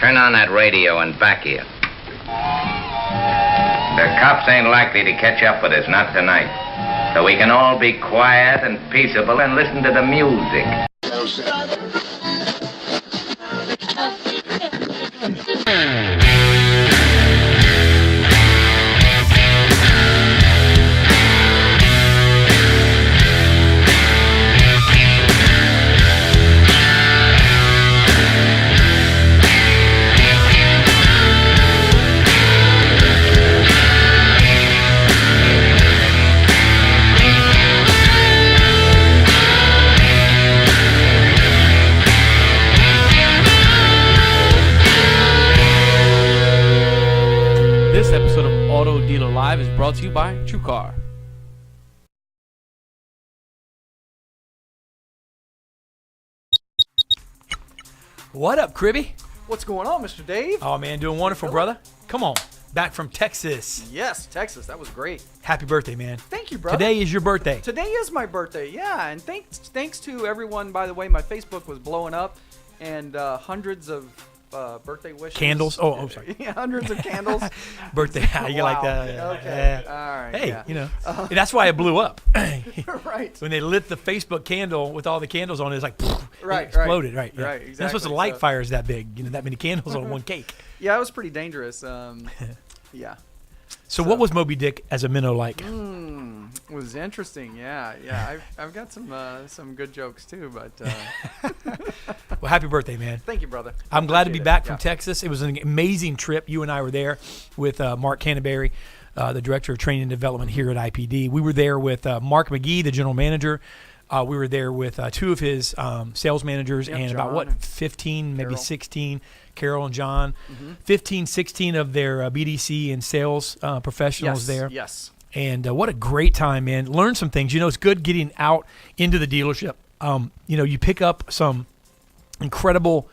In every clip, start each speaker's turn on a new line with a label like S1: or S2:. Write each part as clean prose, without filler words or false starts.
S1: Turn on that radio and back here. The cops ain't likely to catch up with us, not tonight. So we can all be quiet and peaceable and listen to the music.
S2: This episode of Auto Dealer Live is brought to you by TrueCar.
S3: What up, Cribby?
S4: What's going on, Mr. Dave?
S3: Oh, man, doing wonderful, brother. Come on, back from Texas.
S4: Yes, Texas. That was great.
S3: Happy birthday, man.
S4: Thank you, brother.
S3: Today is your birthday.
S4: Today is my birthday, yeah. And thanks to everyone, by the way, my Facebook was blowing up, and hundreds of birthday wishes.
S3: Candles? Oh, sorry.
S4: Yeah, hundreds of candles.
S3: Birthday, you like that?
S4: Okay,
S3: Yeah.
S4: all right.
S3: Hey,
S4: yeah.
S3: you know, that's why it blew up.
S4: Right.
S3: When they lit the Facebook candle with all the candles on it, it's like,
S4: Right,
S3: it exploded, right? Yeah.
S4: Right,
S3: You're not
S4: exactly.
S3: supposed to light fires that big, you know, that many candles on one cake.
S4: Yeah, it was pretty dangerous. Yeah.
S3: So what was Moby Dick as a minnow like?
S4: It was interesting. Yeah. I've got some good jokes too, but
S3: Well, happy birthday, man.
S4: thank you, brother.
S3: I'm glad to be
S4: Appreciate it.
S3: back from
S4: Yeah.
S3: Texas. It was an amazing trip. You and I were there with Mark Canterbury, the Director of Training and Development here at IPD. We were there with Mark McGee, the General Manager. We were there with two of his sales managers and about,
S4: John and
S3: 15, maybe
S4: Carol.
S3: 16, Carol and John. 15, 16 of their BDC and sales professionals there.
S4: Yes.
S3: And what a great time, man. Learn some things. You know, it's good getting out into the dealership. You know, you pick up some incredible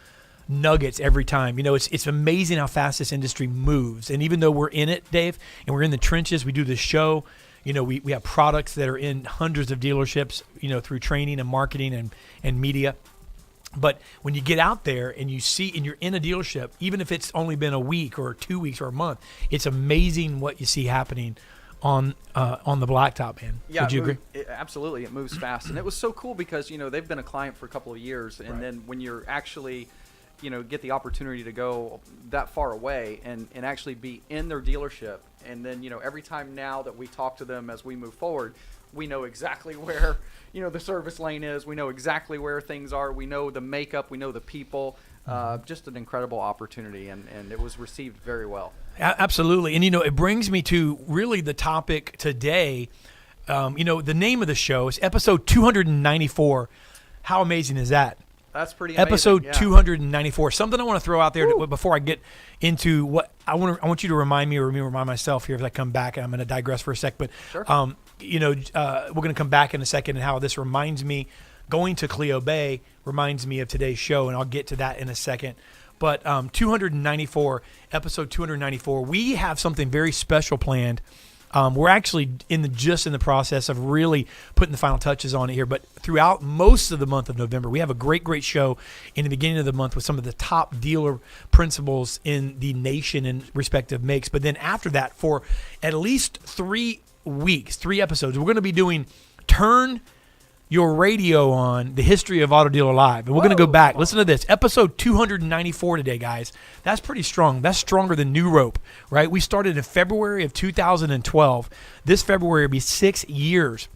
S3: nuggets every time. You know, it's amazing how fast this industry moves. And even though we're in it, Dave, and we're in the trenches, we do this show, you know, we have products that are in hundreds of dealerships, you know, through training and marketing and media. But when you get out there and you see, and you're in a dealership, even if it's only been a week or 2 weeks or a month, it's amazing what you see happening on the blacktop, man.
S4: Yeah,
S3: Would you agree?
S4: Absolutely, it moves fast, and it was so cool because you know they've been a client for a couple of years, and
S3: Right.
S4: then when you're actually, you know, get the opportunity to go that far away and actually be in their dealership, and then you know every time now that we talk to them as we move forward, we know exactly where you know the service lane is, we know exactly where things are, we know the makeup, we know the people. Just an incredible opportunity, and it was received very well.
S3: Absolutely. And, you know, it brings me to really the topic today. You know, the name of the show is episode 294. How amazing is that?
S4: That's pretty amazing.
S3: Episode
S4: yeah.
S3: 294. Something I want to throw out there before I get into what I want you to remind me or me remind myself here as I come back. And I'm going to digress for a sec. But,
S4: Sure.
S3: you know, we're going to come back in a second and how this reminds me. Going to Cleo Bay reminds me of today's show, and I'll get to that in a second. But 294, episode 294, we have something very special planned. We're actually just in the process of really putting the final touches on it here. But throughout most of the month of November, we have a great show in the beginning of the month with some of the top dealer principals in the nation in respective makes. But then after that, for at least 3 weeks, 3 episodes, we're going to be doing Turn Your Radio On, the history of Auto Dealer Live. And we're going to go back. Listen to this. Episode 294 today, guys. That's pretty strong. That's stronger than New Rope, right? We started in February of 2012. This February will be 6 years.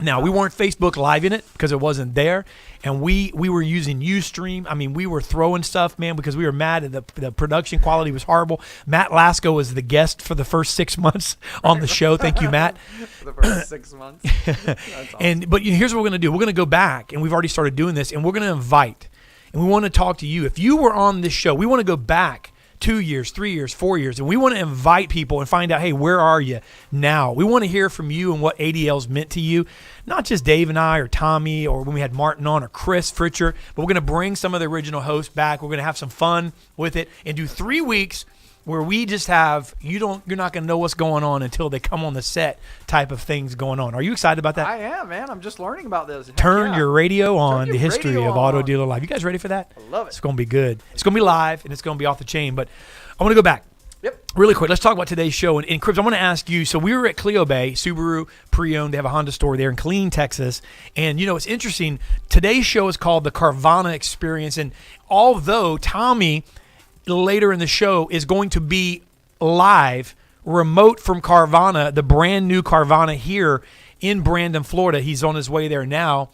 S3: Now, we weren't Facebook Live in it because it wasn't there. And we were using Ustream. I mean, we were throwing stuff, man, because we were mad at the production quality was horrible. Matt Lasco was the guest for the first 6 months on the show. Thank you, Matt.
S4: For the first 6 months. That's awesome.
S3: But here's what we're going to do. We're going to go back, and we've already started doing this, and we're going to invite, and we want to talk to you. If you were on this show, we want to go back 2 years, 3 years, 4 years, and we want to invite people and find out, hey, where are you now? We want to hear from you and what ADL's meant to you, not just Dave and I or Tommy or when we had Martin on or Chris Fritcher, but we're going to bring some of the original hosts back. We're going to have some fun with it and do 3 weeks where we just have you're not going to know what's going on until they come on the set type of things going on. Are you excited about that?
S4: I am, man. I'm just learning about this.
S3: Turn
S4: Yeah.
S3: your radio on,
S4: your
S3: the history
S4: radio
S3: of Auto
S4: on.
S3: Dealer Live. You guys ready for that?
S4: I love it.
S3: It's going to be good. It's going to be live, and it's going to be off the chain. But I want to go back.
S4: Yep.
S3: Really quick, let's talk about today's show. And Cribs, I want to ask you, so we were at Clio Bay, Subaru pre-owned. They have a Honda store there in Killeen, Texas. And, it's interesting. Today's show is called the Carvana Experience. And although Tommy, later in the show, is going to be live, remote from Carvana, the brand new Carvana here in Brandon, Florida. He's on his way there now.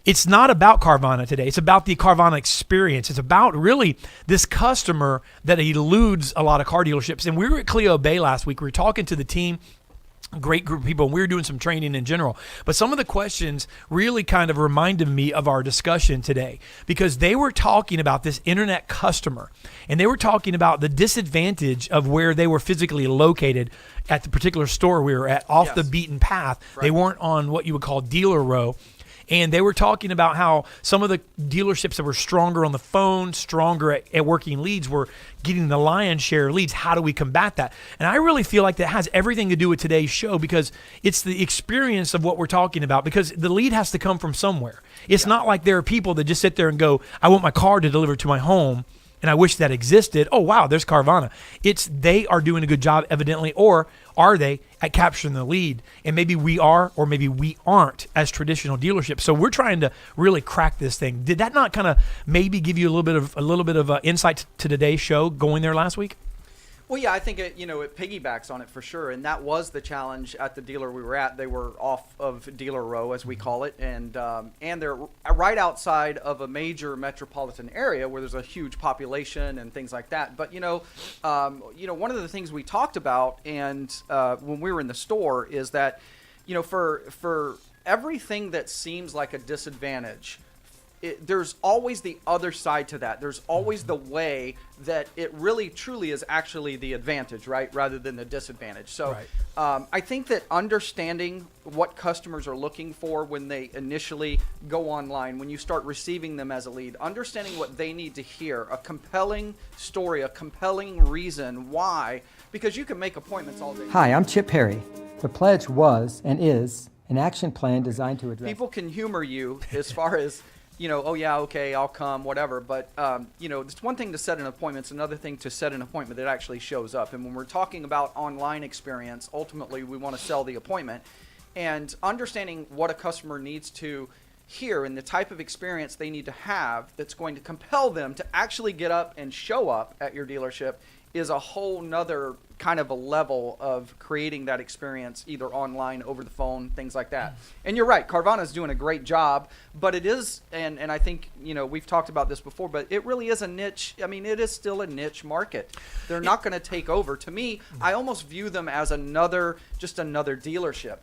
S3: It's not about Carvana today. It's about the Carvana experience. It's about really this customer that eludes a lot of car dealerships. And we were at Clio Bay last week. We were talking to the team, great group of people, and we were doing some training in general. But some of the questions really kind of reminded me of our discussion today because they were talking about this internet customer, and they were talking about the disadvantage of where they were physically located at the particular store we were at, off the beaten path.
S4: Right.
S3: They weren't on what you would call dealer row. And they were talking about how some of the dealerships that were stronger on the phone, stronger at working leads, were getting the lion's share of leads. How do we combat that? And I really feel like that has everything to do with today's show because it's the experience of what we're talking about, because the lead has to come from somewhere. It's not like there are people that just sit there and go, I want my car to deliver to my home, and I wish that existed. Oh, wow, there's Carvana. It's they are doing a good job, evidently, or are they at capturing the lead? And maybe we are, or maybe we aren't as traditional dealerships. So we're trying to really crack this thing. Did that not kind of maybe give you a little bit of insight to today's show going there last week?
S4: Well, yeah, I think it piggybacks on it for sure, and that was the challenge at the dealer we were at. They were off of dealer row, as we call it, and they're right outside of a major metropolitan area where there's a huge population and things like that. But one of the things we talked about, and when we were in the store, is that for everything that seems like a disadvantage, there's always the other side to that. There's always the way that it really truly is actually the advantage, right, rather than the disadvantage. So I think that understanding what customers are looking for when they initially go online, when you start receiving them as a lead, understanding what they need to hear, a compelling story, a compelling reason why, because you can make appointments all day.
S5: Hi, I'm Chip Perry. The pledge was and is an action plan designed to address...
S4: People can humor you as far as... oh yeah, okay, I'll come, whatever. But, it's one thing to set an appointment. It's another thing to set an appointment that actually shows up. And when we're talking about online experience, ultimately we want to sell the appointment. And understanding what a customer needs to hear and the type of experience they need to have that's going to compel them to actually get up and show up at your dealership is a whole nother kind of a level of creating that experience, either online, over the phone, things like that. And you're right, Carvana is doing a great job, but it is, and I think, we've talked about this before, but it really is a niche. I mean, it is still a niche market. They're not going to take over. To me, I almost view them as just another dealership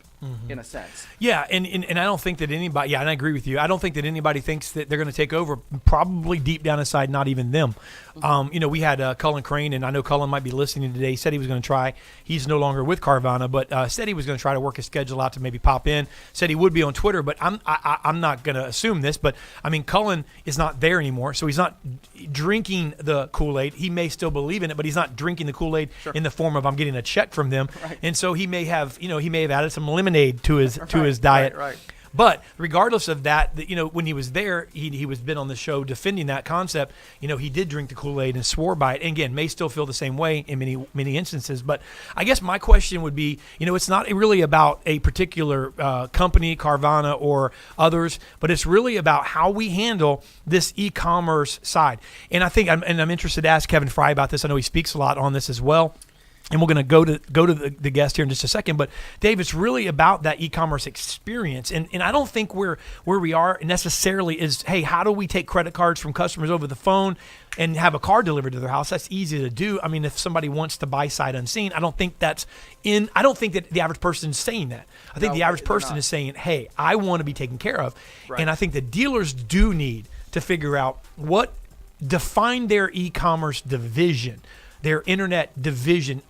S4: in a sense.
S3: Yeah, and I don't think that anybody, and I agree with you, I don't think that anybody thinks that they're going to take over, probably deep down inside, not even them. We had Cullen Crane, and I know Cullen might be listening today. He said he was going to try. He's no longer with Carvana, but said he was going to try to work his schedule out to maybe pop in. Said he would be on Twitter, but I'm not going to assume this. But I mean, Cullen is not there anymore, so he's not drinking the Kool-Aid. He may still believe in it, but he's not drinking the Kool-Aid in the form of I'm getting a check from them. Right. And so he may have added some lemonade to his diet.
S4: Right.
S3: But regardless of that, when he was there, he was been on the show defending that concept. He did drink the Kool-Aid and swore by it. And again, may still feel the same way in many instances. But I guess my question would be, it's not really about a particular company, Carvana or others, but it's really about how we handle this e-commerce side. And I think I'm interested to ask Kevin Fry about this. I know he speaks a lot on this as well. And we're going to go to the guest here in just a second. But, Dave, it's really about that e-commerce experience. And I don't think where we are necessarily is, hey, how do we take credit cards from customers over the phone and have a car delivered to their house? That's easy to do. I mean, if somebody wants to buy sight unseen, I don't think that the average person is saying that. I think the average person is saying, hey, I want to be taken care of. Right. And I think the dealers do need to figure out define their e-commerce division, their internet division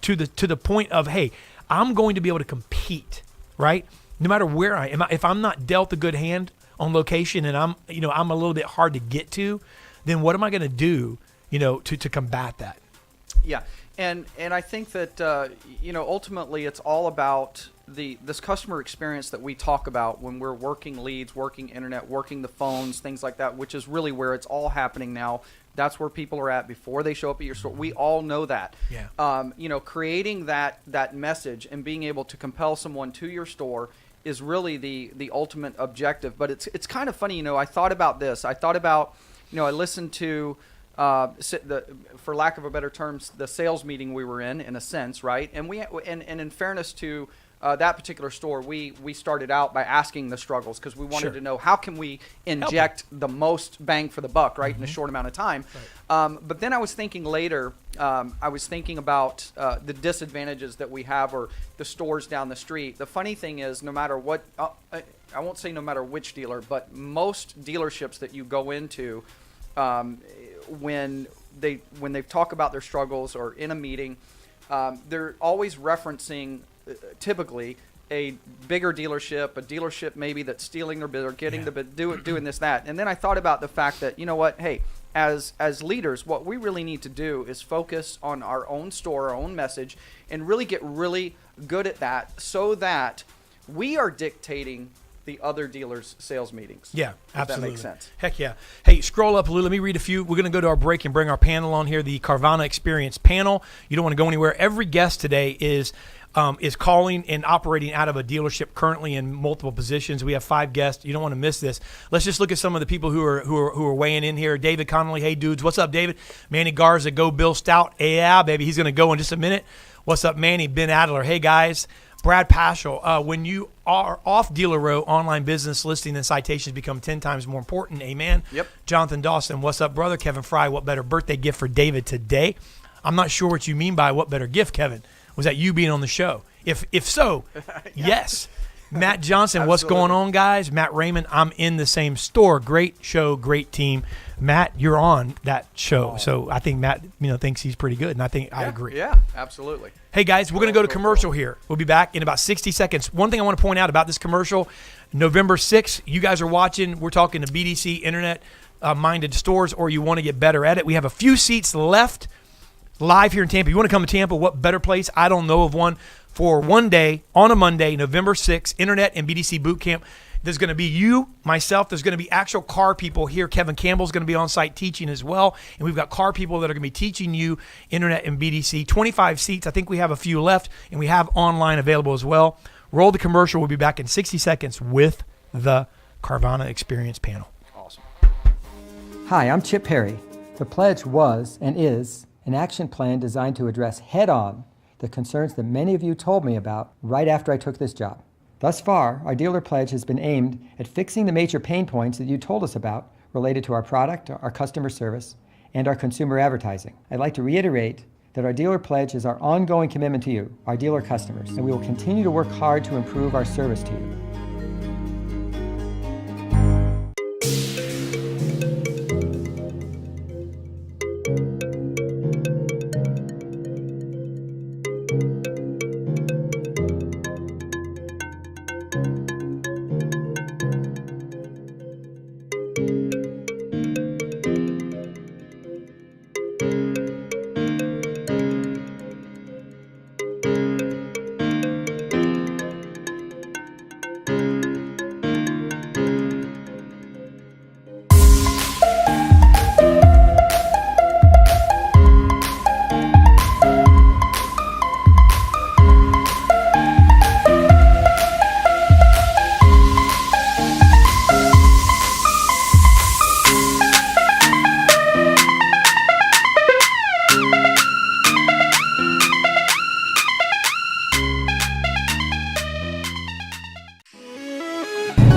S3: to the point of, hey, I'm going to be able to compete, right? No matter where I am. If I'm not dealt a good hand on location and I'm a little bit hard to get to, then what am I going to do, to combat that?
S4: Yeah, and I think that ultimately it's all about this customer experience that we talk about when we're working leads, working internet, working the phones, things like that, which is really where it's all happening now. That's where people are at before they show up at your store. We all know that.
S3: Yeah.
S4: Creating that message and being able to compel someone to your store is really the ultimate objective. But it's kind of funny, I thought about this. I thought about, I listened to for lack of a better terms, the sales meeting we were in a sense, right? And and in fairness to that particular store, we started out by asking the struggles because we wanted to know how can we inject the most bang for the buck, right, in a short amount of time. Right. But then I was thinking later, I was thinking about the disadvantages that we have or the stores down the street. The funny thing is, no matter what, I won't say no matter which dealer, but most dealerships that you go into, when they talk about their struggles or in a meeting, they're always referencing typically a bigger dealership, a dealership maybe that's stealing their bid or getting the bid, doing this, that. And then I thought about the fact that, hey, as leaders, what we really need to do is focus on our own store, our own message, and really get really good at that so that we are dictating the other dealers' sales meetings.
S3: Yeah, absolutely.
S4: That makes sense.
S3: Heck yeah. Hey, scroll up a little. Let me read a few. We're going to go to our break and bring our panel on here, the Carvana Experience panel. You don't want to go anywhere. Every guest today is calling and operating out of a dealership currently in multiple positions. We have 5 guests. You don't want to miss this. Let's just look at some of the people who are weighing in here. David Connolly. Hey, dudes. What's up, David? Manny Garza. Go Bill Stout. Yeah, baby. He's going to go in just a minute. What's up, Manny? Ben Adler. Hey, guys. Brad Paschal, when you are off Dealer Row, online business listing and citations become 10 times more important. Amen.
S4: Yep.
S3: Jonathan Dawson, what's up, brother? Kevin Fry, what better birthday gift for David today? I'm not sure what you mean by what better gift, Kevin. Was that you being on the show? If so, yes. Matt Johnson, what's going on, guys? Matt Raymond, I'm in the same store. Great show, great team. Matt, you're on that show, so I think Matt, thinks he's pretty good, and I agree.
S4: Yeah, absolutely.
S3: Hey guys, we're going to go to commercial here. We'll be back in about 60 seconds. One thing I want to point out about this commercial, November 6th, you guys are watching. We're talking to BDC internet-minded stores, or you want to get better at it. We have a few seats left live here in Tampa. You want to come to Tampa, what better place? I don't know of one. For one day, on a Monday, November 6th, Internet and BDC Boot Camp. There's going to be you, myself. There's going to be actual car people here. Kevin Campbell's going to be on site teaching as well. And we've got car people that are going to be teaching you Internet and BDC. 25 seats. I think we have a few left, and we have online available as well. Roll the commercial. We'll be back in 60 seconds with the Carvana Experience panel.
S4: Awesome.
S5: Hi, I'm Chip Perry. The pledge was and is an action plan designed to address head-on the concerns that many of you told me about right after I took this job. Thus far, our dealer pledge has been aimed at fixing the major pain points that you told us about related to our product, our customer service, and our consumer advertising. I'd like to reiterate that our dealer pledge is our ongoing commitment to you, our dealer customers, and we will continue to work hard to improve our service to you.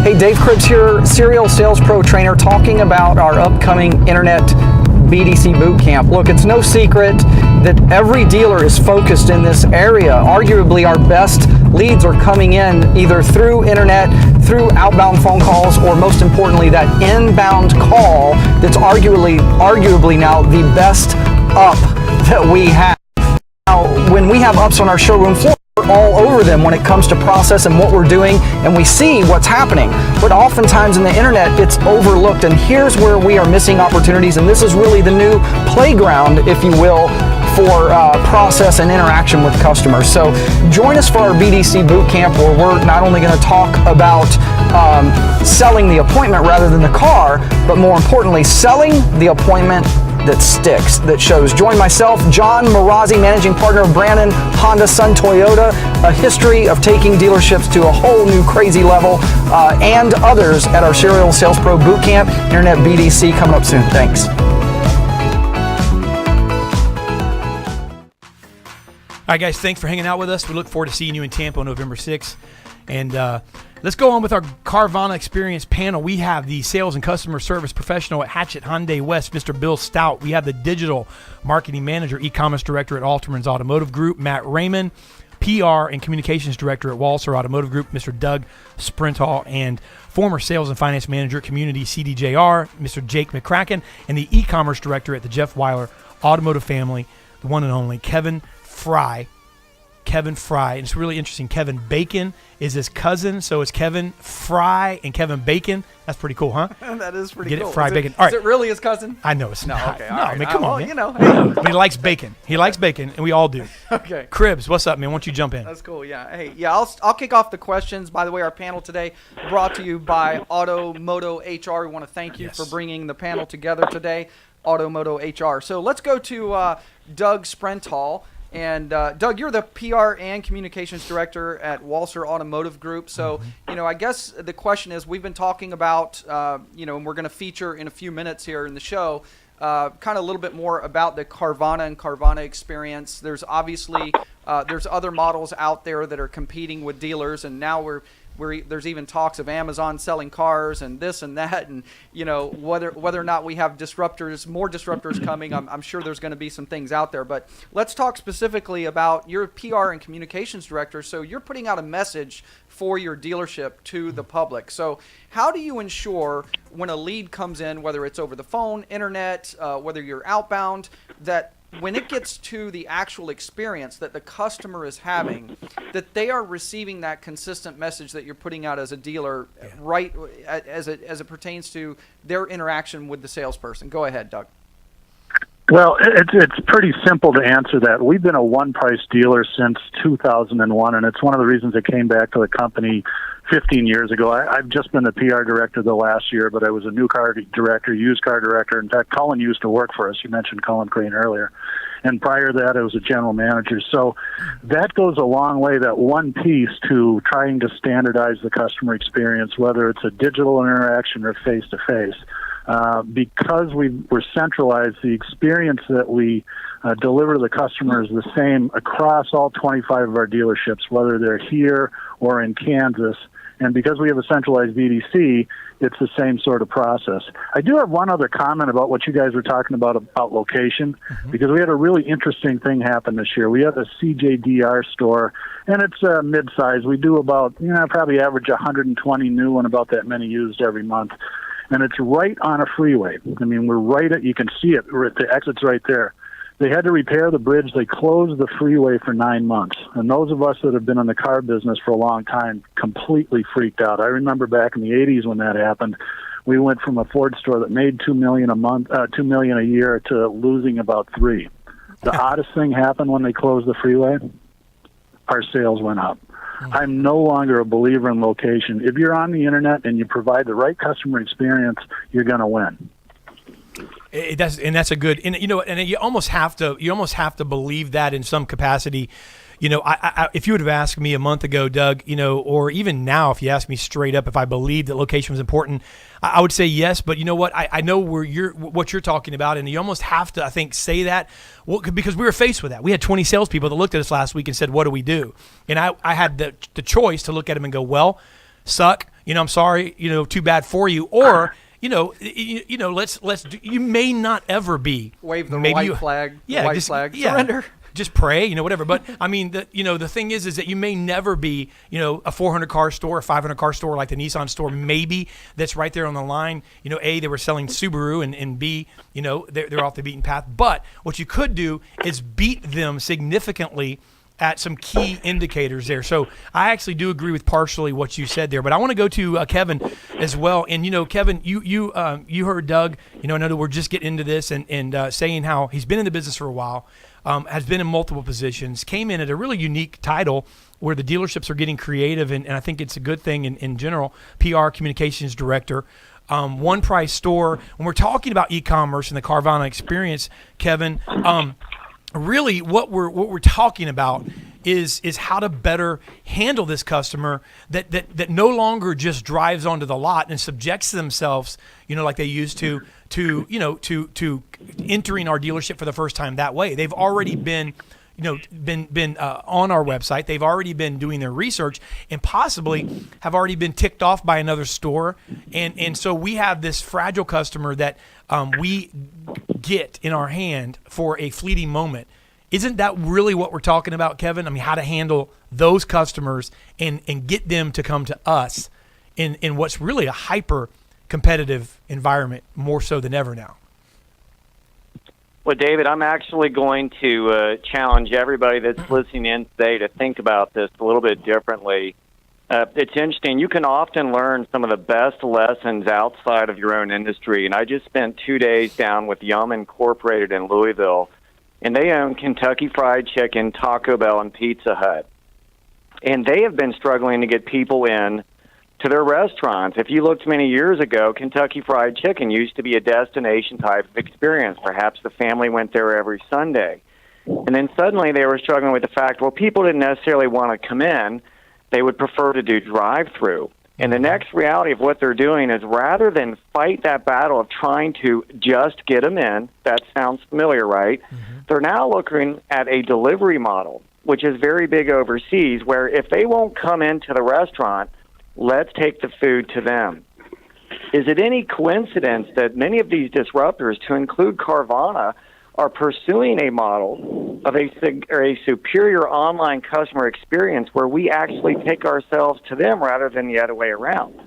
S6: Hey, Dave Cribbs here, Serial Sales Pro Trainer, talking about our upcoming Internet BDC Boot Camp. Look, it's no secret that every dealer is focused in this area. Arguably, our best leads are coming in either through Internet, through outbound phone calls, or most importantly, that inbound call that's arguably now the best up that we have. Now, when we have ups on our showroom floor, all over them when it comes to process and what we're doing, and we see what's happening. But oftentimes in the internet, it's overlooked, and here's where we are missing opportunities, and this is really the new playground, if you will, for process and interaction with customers. So join us for our BDC boot camp, where we're not only going to talk about selling the appointment rather than the car, but more importantly, selling the appointment that sticks, that shows. Join myself, John Marazzi, managing partner of Brandon Honda Sun Toyota, a history of taking dealerships to a whole new crazy level, and others at our Serial Sales Pro Boot Camp, Internet BDC, coming up soon. Thanks.
S3: All right, guys, thanks for hanging out with us. We look forward to seeing you in Tampa on November 6th. And let's go on with our Carvana Experience panel. We have the sales and customer service professional at Hatchet Hyundai West, Mr. Bill Stout. We have the digital marketing manager, e-commerce director at Alterman's Automotive Group, Matt Raymond, PR and communications director at Walser Automotive Group, Mr. Doug Sprinthall, and former sales and finance manager at Community CDJR, Mr. Jake McCracken, and the e-commerce director at the Jeff Weiler Automotive Family, the one and only Kevin Fry. And it's really interesting. Kevin Bacon is his cousin, so it's Kevin Fry and Kevin Bacon. That's pretty cool, huh?
S4: That is pretty
S3: Get
S4: cool.
S3: it? Fry
S4: Is
S3: bacon.
S4: It,
S3: All
S4: is
S3: right.
S4: it really his cousin?
S3: I know it's not.
S4: Okay.
S3: No,
S4: all right.
S3: I mean, come on,
S4: well,
S3: man.
S4: Hey.
S3: But he likes bacon. He likes bacon, and we all do.
S4: Okay.
S3: Cribs, what's up, man? Why don't you jump in?
S4: That's cool. Yeah. Hey. Yeah. I'll kick off the questions. By the way, our panel today brought to you by Automoto HR. We want to thank you for bringing the panel together today. Automoto HR. So let's go to Doug Sprinthall. And Doug, you're the PR and communications director at Walser Automotive Group. So, I guess the question is, we've been talking about, and we're going to feature in a few minutes here in the show, kind of a little bit more about the Carvana and Carvana experience. There's obviously, there's other models out there that are competing with dealers, and now there's even talks of Amazon selling cars and this and that, and whether or not we have more disruptors coming. I'm sure there's going to be some things out there, but let's talk specifically about your PR and communications director. So you're putting out a message for your dealership to the public. So how do you ensure when a lead comes in, whether it's over the phone, internet, whether you're outbound, that when it gets to the actual experience that the customer is having, that they are receiving that consistent message that you're putting out as a dealer, right, as it pertains to their interaction with the salesperson? Go ahead, Doug.
S7: Well, it's pretty simple to answer that. We've been a one-price dealer since 2001, and it's one of the reasons I came back to the company 15 years ago. I've just been the PR director the last year, but I was a new car director, used car director. In fact, Cullen used to work for us. You mentioned Cullen Crane earlier. And prior to that, I was a general manager. So that goes a long way, that one piece, to trying to standardize the customer experience, whether it's a digital interaction or face-to-face. Because we're centralized, the experience that we deliver to the customer is the same across all 25 of our dealerships, whether they're here or in Kansas. And because we have a centralized VDC, it's the same sort of process. I do have one other comment about what you guys were talking about location, because we had a really interesting thing happen this year. We have a CJDR store, and it's mid-size. We do about, probably average 120 new and about that many used every month. And it's right on a freeway. I mean, we're right at, you can see it, the exit's right there. They had to repair the bridge. They closed the freeway for 9 months. And those of us that have been in the car business for a long time completely freaked out. I remember back in the 80s when that happened, we went from a Ford store that made $2 million a year to losing about $3 million. The oddest thing happened when they closed the freeway. Our sales went up. I'm no longer a believer in location. If you're on the internet and you provide the right customer experience, you're going to win.
S3: That's a good, and you almost have to believe that in some capacity. If you would have asked me a month ago, Doug, or even now, if you ask me straight up if I believed that location was important, I would say yes. But you know what? I know what you're talking about, and you almost have to, I think, say that because we were faced with that. We had 20 salespeople that looked at us last week and said, "What do we do?" And I had the choice to look at them and go, "Well, suck. I'm sorry. Too bad for you," or let's you may not ever be
S4: wave the white flag. Surrender.
S3: Just pray, whatever. But I mean, the thing is that you may never be, a 400 car store, a 500 car store like the Nissan store, maybe that's right there on the line. A, they were selling Subaru, and B, they're off the beaten path. But what you could do is beat them significantly at some key indicators there. So I actually do agree with partially what you said there, but I want to go to Kevin as well. And Kevin, you heard Doug. I know that we're just getting into this and saying how he's been in the business for a while, has been in multiple positions, came in at a really unique title where the dealerships are getting creative, and I think it's a good thing in general. PR communications director. One price store. When we're talking about e-commerce and the Carvana experience, Kevin, really what we're talking about is how to better handle this customer that no longer just drives onto the lot and subjects themselves, like they used to entering our dealership for the first time that way. They've already been on our website. They've already been doing their research and possibly have already been ticked off by another store. And so we have this fragile customer that we get in our hand for a fleeting moment. Isn't that really what we're talking about, Kevin? I mean, how to handle those customers and get them to come to us in what's really a hyper competitive environment, more so than ever now.
S8: Well, David, I'm actually going to challenge everybody that's listening in today to think about this a little bit differently. It's interesting. You can often learn some of the best lessons outside of your own industry. And I just spent 2 days down with Yum Incorporated in Louisville, and they own Kentucky Fried Chicken, Taco Bell, and Pizza Hut. And they have been struggling to get people in to their restaurants. If you looked many years ago, Kentucky Fried Chicken used to be a destination type of experience. Perhaps the family went there every Sunday. And then suddenly they were struggling with the fact, well, people didn't necessarily want to come in. They would prefer to do drive-through. And the next reality of what they're doing is rather than fight that battle of trying to just get them in, that sounds familiar, right? Mm-hmm. They're now looking at a delivery model, which is very big overseas, where if they won't come into the restaurant, let's take the food to them. Is it any coincidence that many of these disruptors, to include Carvana, are pursuing a model of a superior online customer experience where we actually take ourselves to them rather than the other way around?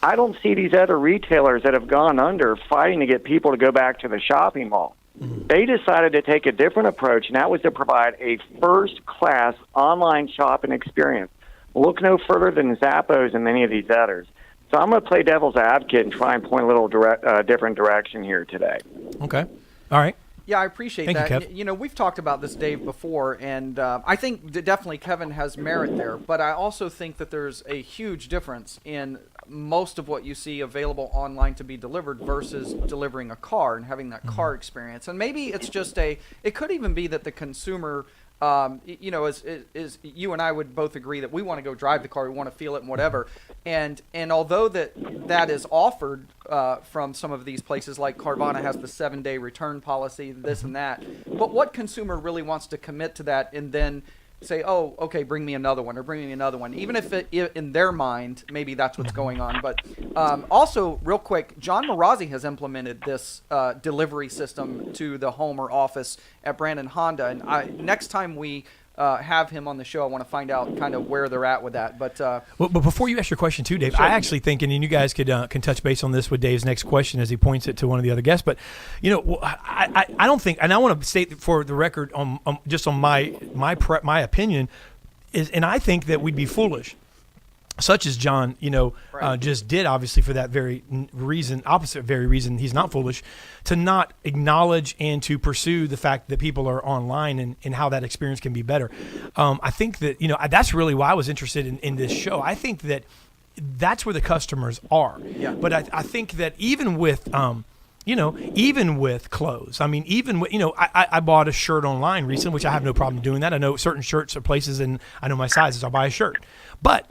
S8: I don't see these other retailers that have gone under fighting to get people to go back to the shopping mall. They decided to take a different approach, and that was to provide a first-class online shopping experience. Look no further than Zappos and many of these others. So I'm going to play devil's advocate and try and point a little different direction here today.
S3: Okay. All right.
S4: Yeah, I appreciate
S3: Thank
S4: that.
S3: You, Kev.
S4: We've talked about this, Dave, before, and I think that definitely Kevin has merit there. But I also think that there's a huge difference in most of what you see available online to be delivered versus delivering a car and having that car experience. And maybe it's just it could even be that the consumer, is you and I would both agree that we want to go drive the car, we want to feel it and whatever. And although that is offered from some of these places, like Carvana has the 7-day return policy, this and that, but what consumer really wants to commit to that and then say, oh, okay, bring me another one, or bring me another one, even if in their mind, maybe that's what's going on. But also, real quick, John Marazzi has implemented this delivery system to the home or office at Brandon Honda. And next time we have him on the show, I want to find out kind of where they're at with that. But
S3: before you ask your question too, Dave,
S4: sure.
S3: I actually think, and you guys can touch base on this with Dave's next question as he points it to one of the other guests. But I don't think, and I want to state for the record on just on my opinion is, and I think that we'd be foolish, such as John,
S4: right.
S3: Just did, obviously, for that very reason he's not foolish, to not acknowledge and to pursue the fact that people are online and how that experience can be better. I think that, that's really why I was interested in this show. I think that that's where the customers are.
S4: Yeah.
S3: But I think that even with clothes, I bought a shirt online recently, which I have no problem doing that. I know certain shirts are places, and I know my sizes. I'll buy a shirt. But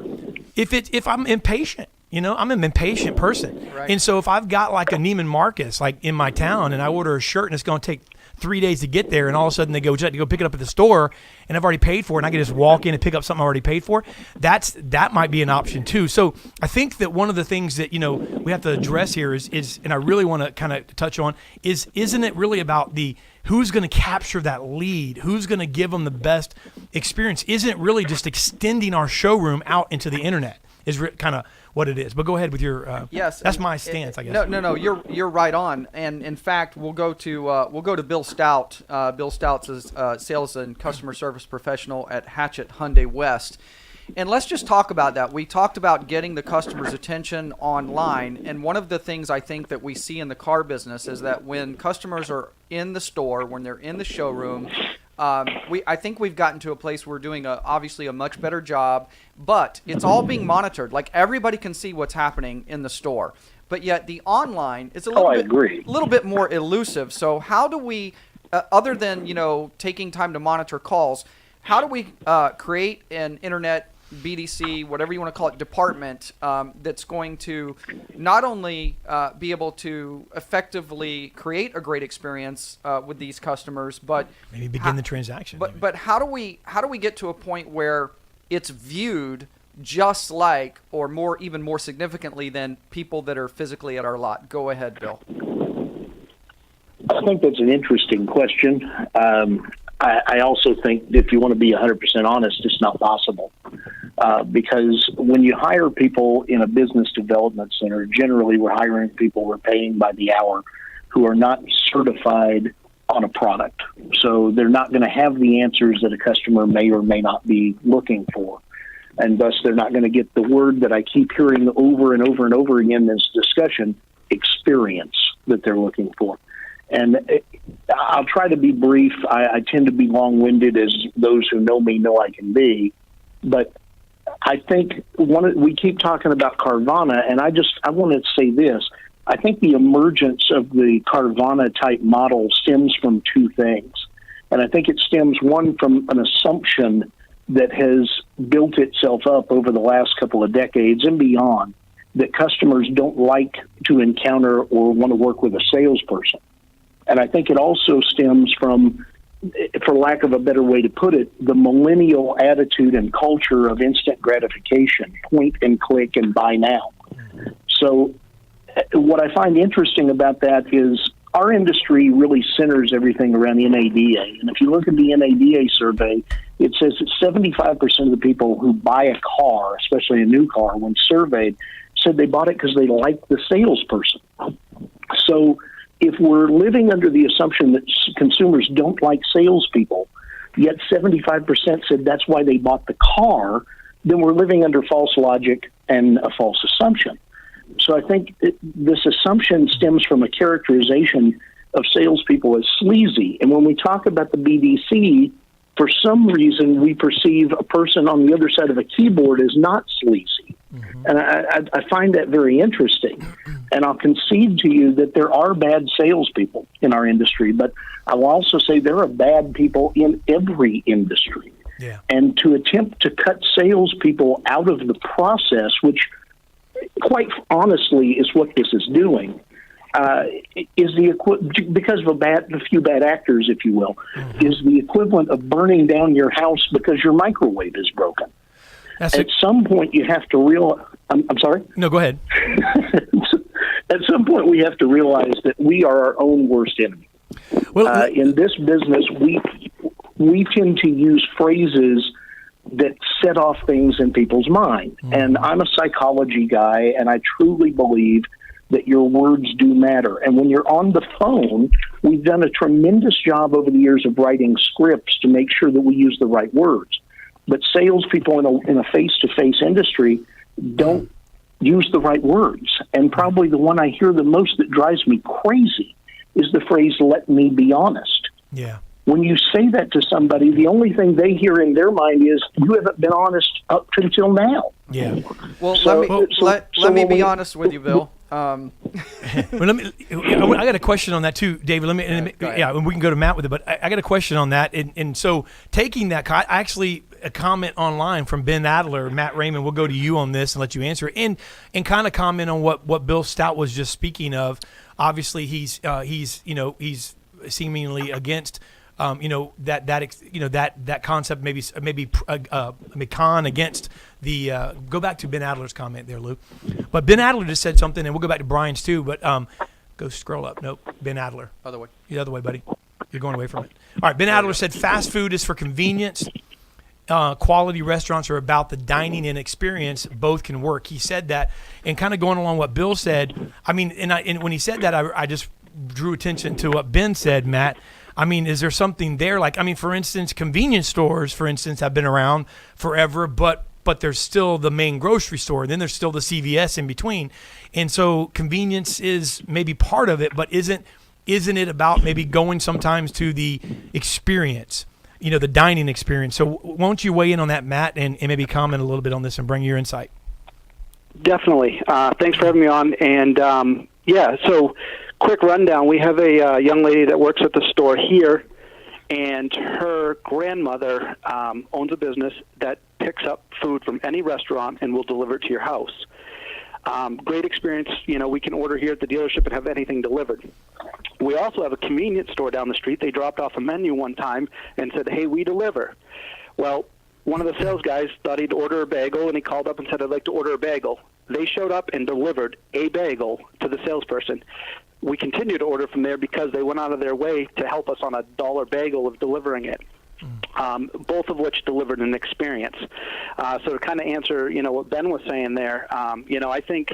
S3: if I'm impatient, I'm an impatient person.
S4: Right.
S3: And so if I've got like a Neiman Marcus, like in my town, and I order a shirt and it's going to take 3 days to get there, and all of a sudden they go pick it up at the store, and I've already paid for it, and I can just walk in and pick up something I already paid for, that might be an option too. So I think that one of the things that, we have to address here is and I really want to kind of touch on, isn't it really about who's going to capture that lead? Who's going to give them the best experience? Isn't it really just extending our showroom out into the internet? is kind of what it is. But go ahead with your.
S4: Yes,
S3: that's my stance, I guess.
S4: No. You're right on. And in fact, we'll go to Bill Stout. Bill Stout's a sales and customer service professional at Hatchet Hyundai West. And let's just talk about that. We talked about getting the customer's attention online, and one of the things I think that we see in the car business is that when customers are in the store, when they're in the showroom, I think we've gotten to a place where we're doing obviously a much better job, but it's all being monitored. Like, everybody can see what's happening in the store, but yet the online is a little bit more elusive. So how do we, other than taking time to monitor calls, how do we create an internet BDC, whatever you want to call it, department that's going to not only be able to effectively create a great experience with these customers, but
S3: maybe begin the transaction.
S4: But how do we get to a point where it's viewed just like, or even more significantly than people that are physically at our lot? Go ahead, Bill.
S9: I think that's an interesting question. I also think if you want to be 100% honest, it's not possible. Because when you hire people in a business development center, generally we're hiring people we're paying by the hour who are not certified on a product. So they're not going to have the answers that a customer may or may not be looking for. And thus they're not going to get the word that I keep hearing over and over and over again in this discussion, experience, that they're looking for. And I'll try to be brief. I tend to be long-winded, as those who know me know I can be. But I think we keep talking about Carvana, and I want to say this. I think the emergence of the Carvana-type model stems from two things. And I think it stems, one, from an assumption that has built itself up over the last couple of decades and beyond, that customers don't like to encounter or want to work with a salesperson. And I think it also stems from, for lack of a better way to put it, the millennial attitude and culture of instant gratification, point and click and buy now. So what I find interesting about that is our industry really centers everything around NADA. And if you look at the NADA survey, it says that 75% of the people who buy a car, especially a new car, when surveyed, said they bought it because they liked the salesperson. So if we're living under the assumption that consumers don't like salespeople, yet 75% said that's why they bought the car, then we're living under false logic and a false assumption. So I think this assumption stems from a characterization of salespeople as sleazy. And when we talk about the BDC, for some reason we perceive a person on the other side of a keyboard as not sleazy. Mm-hmm. And I find that very interesting. And I'll concede to you that there are bad salespeople in our industry, but I will also say there are bad people in every industry.
S3: Yeah.
S9: And to attempt to cut salespeople out of the process, which quite honestly is what this is doing, is because of a few bad actors, if you will, mm-hmm. is the equivalent of burning down your house because your microwave is broken. At some point, you have to realize. I'm sorry?
S3: No, go ahead.
S9: At some point, we have to realize that we are our own worst enemy. Well, in this business, we tend to use phrases that set off things in people's mind. Mm-hmm. And I'm a psychology guy, and I truly believe that your words do matter. And when you're on the phone, we've done a tremendous job over the years of writing scripts to make sure that we use the right words. But salespeople in a face-to-face industry don't use the right words. And probably the one I hear the most that drives me crazy is the phrase, "let me be honest."
S3: Yeah.
S9: When you say that to somebody, the only thing they hear in their mind is, you haven't been honest up until now.
S3: Yeah.
S4: Well, let me be honest with you, Bill.
S3: Well, I got a question on that too, David. And we can go to Matt with it, but I got a question on that. And so taking that, a comment online from Ben Adler, Matt Raymond, we'll go to you on this and let you answer it, and kind of comment on what Bill Stout was just speaking of. Obviously, he's seemingly against. That concept maybe con against the go back to Ben Adler's comment there, Lou. But Ben Adler just said something, and we'll go back to Brian's too. But go scroll up. Nope, Ben Adler.
S4: Other way.
S3: The other way, buddy. You're going away from it. All right, Ben Adler said fast food is for convenience. quality restaurants are about the dining and experience, both can work. He said that, and kind of going along what Bill said. I mean, and when he said that, I just drew attention to what Ben said, Matt. I mean, is there something there? Like, I mean, for instance, convenience stores, for instance, have been around forever, but there's still the main grocery store, and then there's still the CVS in between. And so convenience is maybe part of it, but isn't it about maybe going sometimes to the experience, the dining experience? So won't you weigh in on that, Matt, and maybe comment a little bit on this and bring your insight?
S10: Definitely. Thanks for having me on. And so quick rundown. We have a young lady that works at the store here, and her grandmother owns a business that picks up food from any restaurant and will deliver it to your house. Great experience. We can order here at the dealership and have anything delivered. We also have a convenience store down the street. They dropped off a menu one time and said, "Hey, we deliver." Well, one of the sales guys thought he'd order a bagel, and he called up and said, "I'd like to order a bagel." They showed up and delivered a bagel to the salesperson. We continued to order from there because they went out of their way to help us on a $1 bagel of delivering it. Both of which delivered an experience. So to kind of answer, what Ben was saying there, I think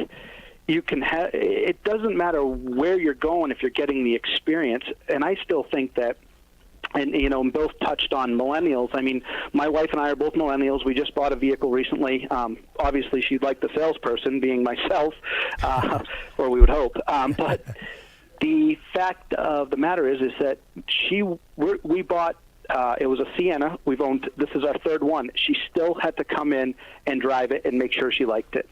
S10: you can have. It doesn't matter where you're going if you're getting the experience, and I still think that. And both touched on millennials. I mean, my wife and I are both millennials. We just bought a vehicle recently. Obviously, she'd like the salesperson, being myself, or we would hope. But the fact of the matter is that we bought. It was a Sienna. This is our third one. She still had to come in and drive it and make sure she liked it.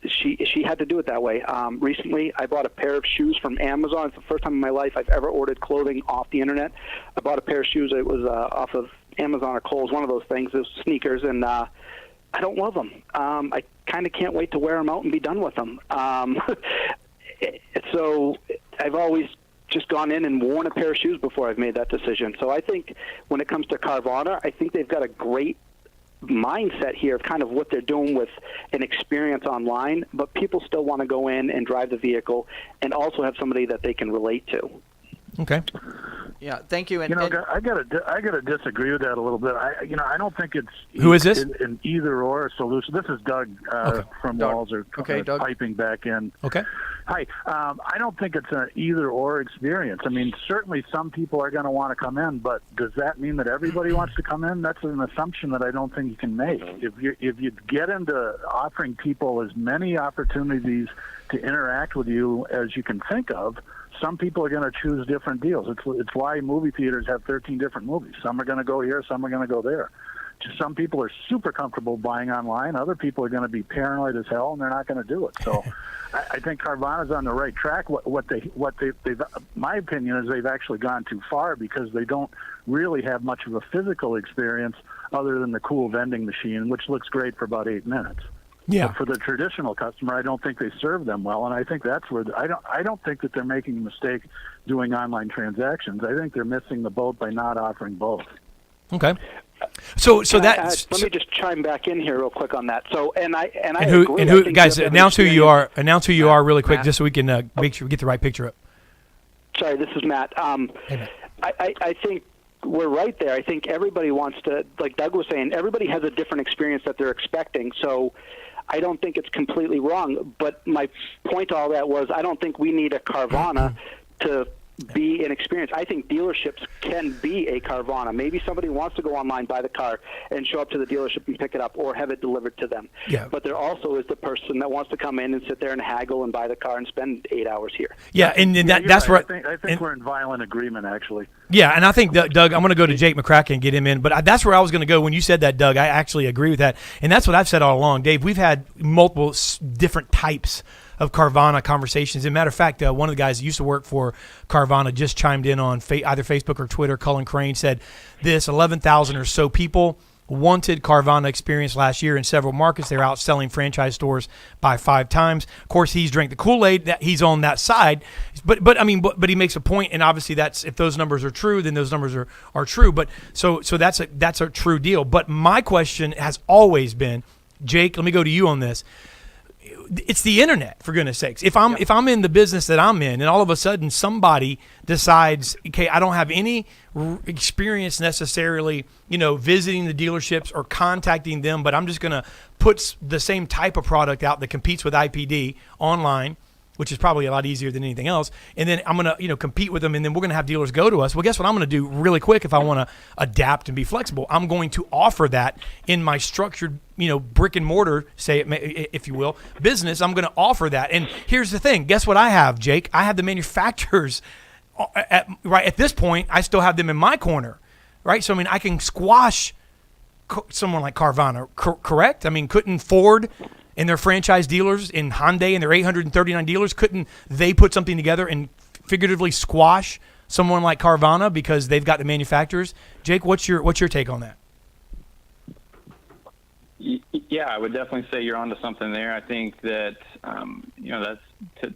S10: She had to do it that way. Recently, I bought a pair of shoes from Amazon. It's the first time in my life I've ever ordered clothing off the internet. I bought a pair of shoes. It was off of Amazon or Kohl's, one of those things. It was sneakers, and I don't love them. I kind of can't wait to wear them out and be done with them. So I've always just gone in and worn a pair of shoes before I've made that decision. So I think when it comes to Carvana, I think they've got a great mindset here of kind of what they're doing with an experience online, but people still want to go in and drive the vehicle and also have somebody that they can relate to.
S3: Okay.
S4: Yeah, thank you.
S7: I gotta disagree with that a little bit. I don't think it's
S3: who is this?
S7: An either or solution. This is Doug from
S4: Doug.
S7: Walzer.
S4: Okay, Doug.
S7: Piping back in.
S3: Okay.
S7: Hi. I don't think it's an either or experience. I mean, certainly some people are going to want to come in, but does that mean that everybody wants to come in? That's an assumption that I don't think you can make. If you get into offering people as many opportunities to interact with you as you can think of, some people are going to choose different deals. It's why movie theaters have 13 different movies. Some are going to go here, some are going to go there. Some people are super comfortable buying online. Other people are going to be paranoid as hell, and they're not going to do it. So, I think Carvana's on the right track. They've, my opinion is they've actually gone too far because they don't really have much of a physical experience other than the cool vending machine, which looks great for about 8 minutes.
S3: Yeah.
S7: But for the traditional customer, I don't think they serve them well, and I think that's where I don't think that they're making a mistake doing online transactions. I think they're missing the boat by not offering both.
S3: Okay. So that
S10: let me just chime back in here real quick on that. So and
S3: who
S10: agree.
S3: Guys, announce who you are. Announce who you are really quick, just so we can make sure we get the right picture up.
S10: Sorry, this is Matt.
S3: Hey, Matt.
S10: I think we're right there. I think everybody wants to, like Doug was saying, everybody has a different experience that they're expecting. So I don't think it's completely wrong. But my point to all that was I don't think we need a Carvana to be an experience. I think dealerships can be a Carvana. Maybe somebody wants to go online, buy the car, and show up to the dealership and pick it up or have it delivered to them.
S3: Yeah.
S10: But there also is the person that wants to come in and sit there and haggle and buy the car and spend 8 hours here.
S3: Yeah, and that's
S7: right.
S3: where
S7: I think we're in violent agreement, actually.
S3: Yeah, and I think, Doug, I'm going to go to Jake McCracken and get him in, but that's where I was going to go when you said that, Doug. I actually agree with that, and that's what I've said all along. Dave, we've had multiple different types of Carvana conversations. As a matter of fact, one of the guys that used to work for Carvana just chimed in on either Facebook or Twitter. Cullen Crane said this: 11,000 or so people wanted Carvana experience last year in several markets. They're outselling franchise stores by 5 times. Of course, he's drank the Kool-Aid. That he's on that side, but he makes a point, and obviously that's, if those numbers are true, then those numbers are true. But so that's a true deal. But my question has always been, Jake, let me go to you on this. it's the internet, for goodness sakes. If I'm in the business that I'm in, and all of a sudden somebody decides, okay, I don't have any experience necessarily, visiting the dealerships or contacting them, but I'm just going to put the same type of product out that competes with IPD online, which is probably a lot easier than anything else. And then I'm going to, compete with them, and then we're going to have dealers go to us. Well, guess what I'm going to do really quick if I want to adapt and be flexible? I'm going to offer that in my structured, brick and mortar, say it, if you will, business. I'm going to offer that. And here's the thing. Guess what I have, Jake? I have the manufacturers. Right at this point, I still have them in my corner, right? So, I can squash someone like Carvana, correct? Couldn't Ford and their franchise dealers in Hyundai and their 839 dealers, couldn't they put something together and figuratively squash someone like Carvana because they've got the manufacturers? Jake, what's your take on that?
S11: Yeah, I would definitely say you're onto something there. I think that that's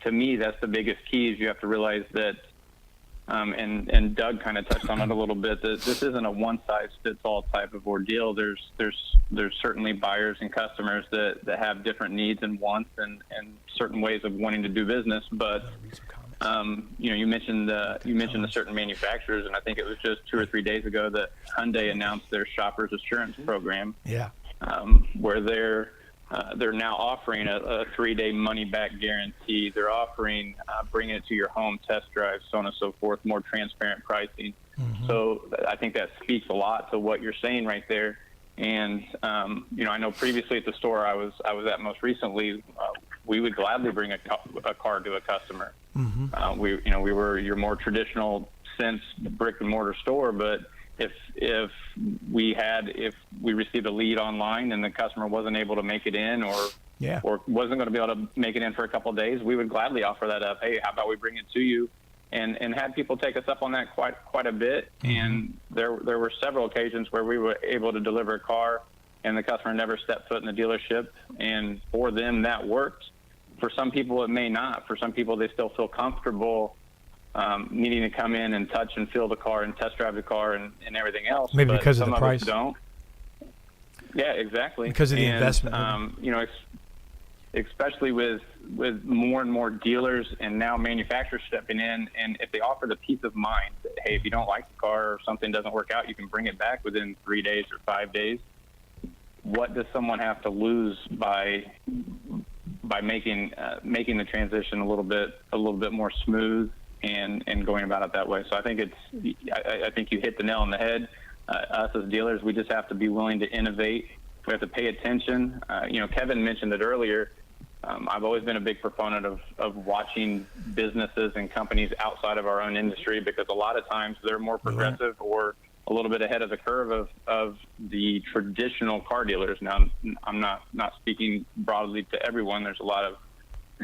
S11: to me that's the biggest key is you have to realize that. And Doug kind of touched on it a little bit. That this isn't a one-size-fits-all type of ordeal. There's certainly buyers and customers that have different needs and wants and certain ways of wanting to do business. But you mentioned the certain manufacturers, and I think it was just 2 or 3 days ago that Hyundai announced their Shoppers Assurance program.
S3: Yeah.
S11: Where they're now offering a 3-day money-back guarantee. They're offering bringing it to your home, test drive, so on and so forth, more transparent pricing. Mm-hmm. So I think that speaks a lot to what you're saying right there. And I know previously at the store I was at most recently, we would gladly bring a car to a customer. Mm-hmm. We were your more traditional sense brick and mortar store, but if we received a lead online and the customer wasn't able to make it in or wasn't going to be able to make it in for a couple of days, we would gladly offer that up. Hey, how about we bring it to you? And had people take us up on that quite a bit. Mm-hmm. And there were several occasions where we were able to deliver a car and the customer never stepped foot in the dealership. And for them, that worked. For some people, it may not. For some people, they still feel comfortable needing to come in and touch and feel the car and test drive the car and everything else.
S3: Maybe
S11: but
S3: because of the price.
S11: Some don't. Yeah, exactly.
S3: Because of the investment.
S11: Especially with more and more dealers and now manufacturers stepping in, and if they offer the peace of mind that, hey, if you don't like the car or something doesn't work out, you can bring it back within 3 days or 5 days. What does someone have to lose by making the transition a little bit more smooth and going about it that way? So I think I think you hit the nail on the head. Us as dealers, we just have to be willing to innovate. We have to pay attention. Kevin mentioned it earlier. I've always been a big proponent of watching businesses and companies outside of our own industry because a lot of times they're more progressive or a little bit ahead of the curve of the traditional car dealers. Now, I'm not speaking broadly to everyone. There's a lot of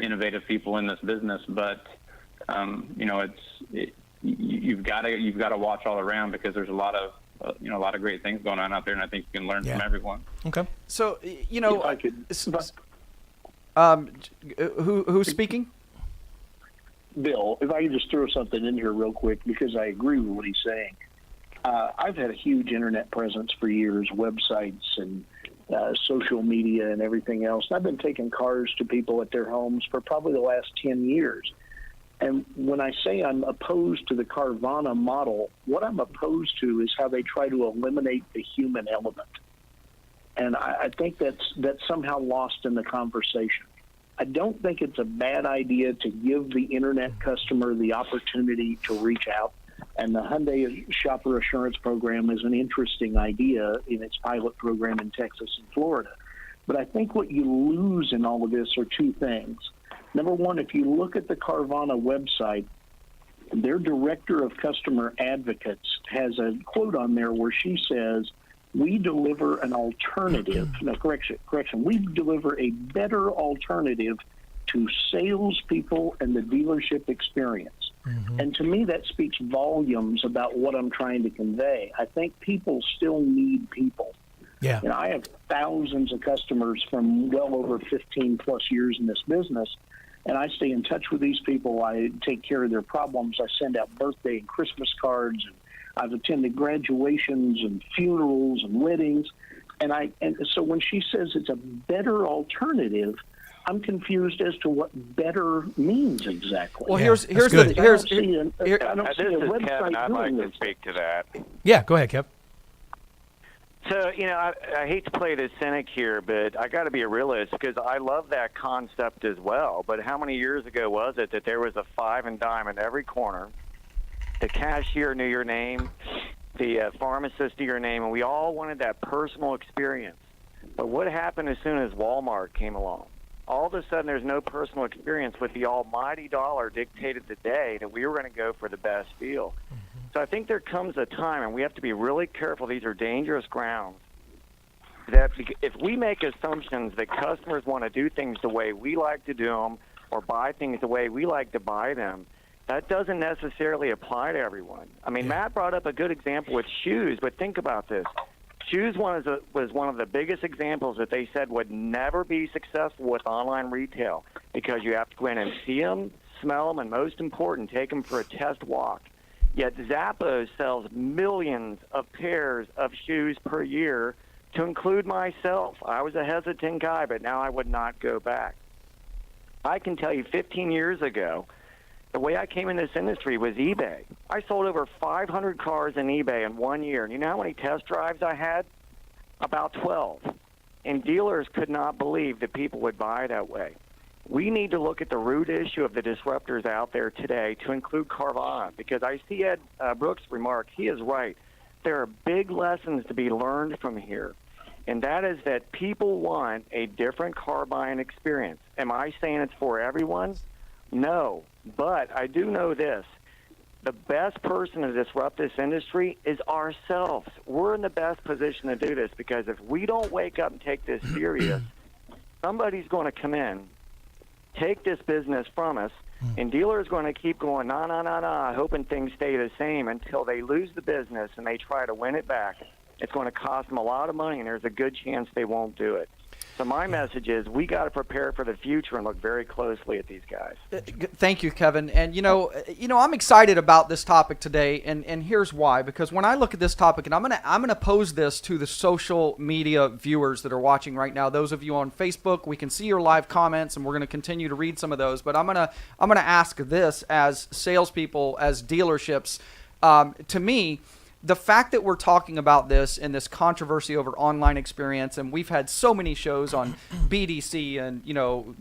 S11: innovative people in this business, but you've got to watch all around because there's a lot of great things going on out there, and I think you can learn from everyone.
S3: Okay.
S4: So
S9: If I could,
S4: who's speaking?
S9: Bill, if I could just throw something in here real quick because I agree with what he's saying. I've had a huge internet presence for years, websites and social media and everything else. And I've been taking cars to people at their homes for probably the last 10 years. And when I say I'm opposed to the Carvana model, what I'm opposed to is how they try to eliminate the human element. And I think that's somehow lost in the conversation. I don't think it's a bad idea to give the internet customer the opportunity to reach out. And the Hyundai Shopper Assurance Program is an interesting idea in its pilot program in Texas and Florida. But I think what you lose in all of this are two things. Number one, if you look at the Carvana website, their director of customer advocates has a quote on there where she says, we deliver an alternative. No, correction. We deliver a better alternative to salespeople and the dealership experience. Mm-hmm. And to me, that speaks volumes about what I'm trying to convey. I think people still need people.
S3: Yeah.
S9: I have thousands of customers from well over 15 plus years in this business, and I stay in touch with these people. I take care of their problems. I send out birthday and Christmas cards, and I've attended graduations and funerals and weddings. And so when she says it's a better alternative, I'm confused as to what better means exactly.
S6: Well,
S3: Yeah,
S6: here's
S3: that's
S6: the
S3: good.
S6: here's
S9: I don't see
S8: This
S9: a
S8: is Kevin.
S9: website
S8: I'd like
S9: doing
S8: to
S9: this.
S8: speak to that.
S3: Yeah, go ahead, Kev.
S8: So, I hate to play the cynic here, but I got to be a realist because I love that concept as well. But how many years ago was it that there was a 5 and dime in every corner? The cashier knew your name, the pharmacist knew your name, and we all wanted that personal experience. But what happened as soon as Walmart came along? All of a sudden, there's no personal experience with the almighty dollar dictated the day that we were going to go for the best deal. So I think there comes a time, and we have to be really careful. These are dangerous grounds. That if we make assumptions that customers want to do things the way we like to do them or buy things the way we like to buy them, that doesn't necessarily apply to everyone. I mean, Matt brought up a good example with shoes, but think about this. Shoes was one of the biggest examples that they said would never be successful with online retail because you have to go in and see them, smell them, and most important, take them for a test walk. Yet Zappos sells millions of pairs of shoes per year, to include myself. I was a hesitant guy, but now I would not go back. I can tell you 15 years ago, the way I came in this industry was eBay. I sold over 500 cars in eBay in 1 year. And you know how many test drives I had? About 12. And dealers could not believe that people would buy that way. We need to look at the root issue of the disruptors out there today to include Carvana, because I see Ed Brooks' remark. He is right. There are big lessons to be learned from here, and that is that people want a different car buying experience. Am I saying it's for everyone? No, but I do know this. The best person to disrupt this industry is ourselves. We're in the best position to do this because if we don't wake up and take this serious, somebody's going to come in, take this business from us, and dealers are going to keep going, nah, hoping things stay the same until they lose the business and they try to win it back. It's going to cost them a lot of money, and there's a good chance they won't do it. So my message is we got to prepare for the future and look very closely at these guys.
S6: Thank you, Kevin. And I'm excited about this topic today, and here's why. Because when I look at this topic, and I'm gonna pose this to the social media viewers that are watching right now. Those of you on Facebook, we can see your live comments, and we're gonna continue to read some of those. But I'm gonna ask this as salespeople, as dealerships. To me, the fact that we're talking about this and this controversy over online experience, and we've had so many shows on BDC and,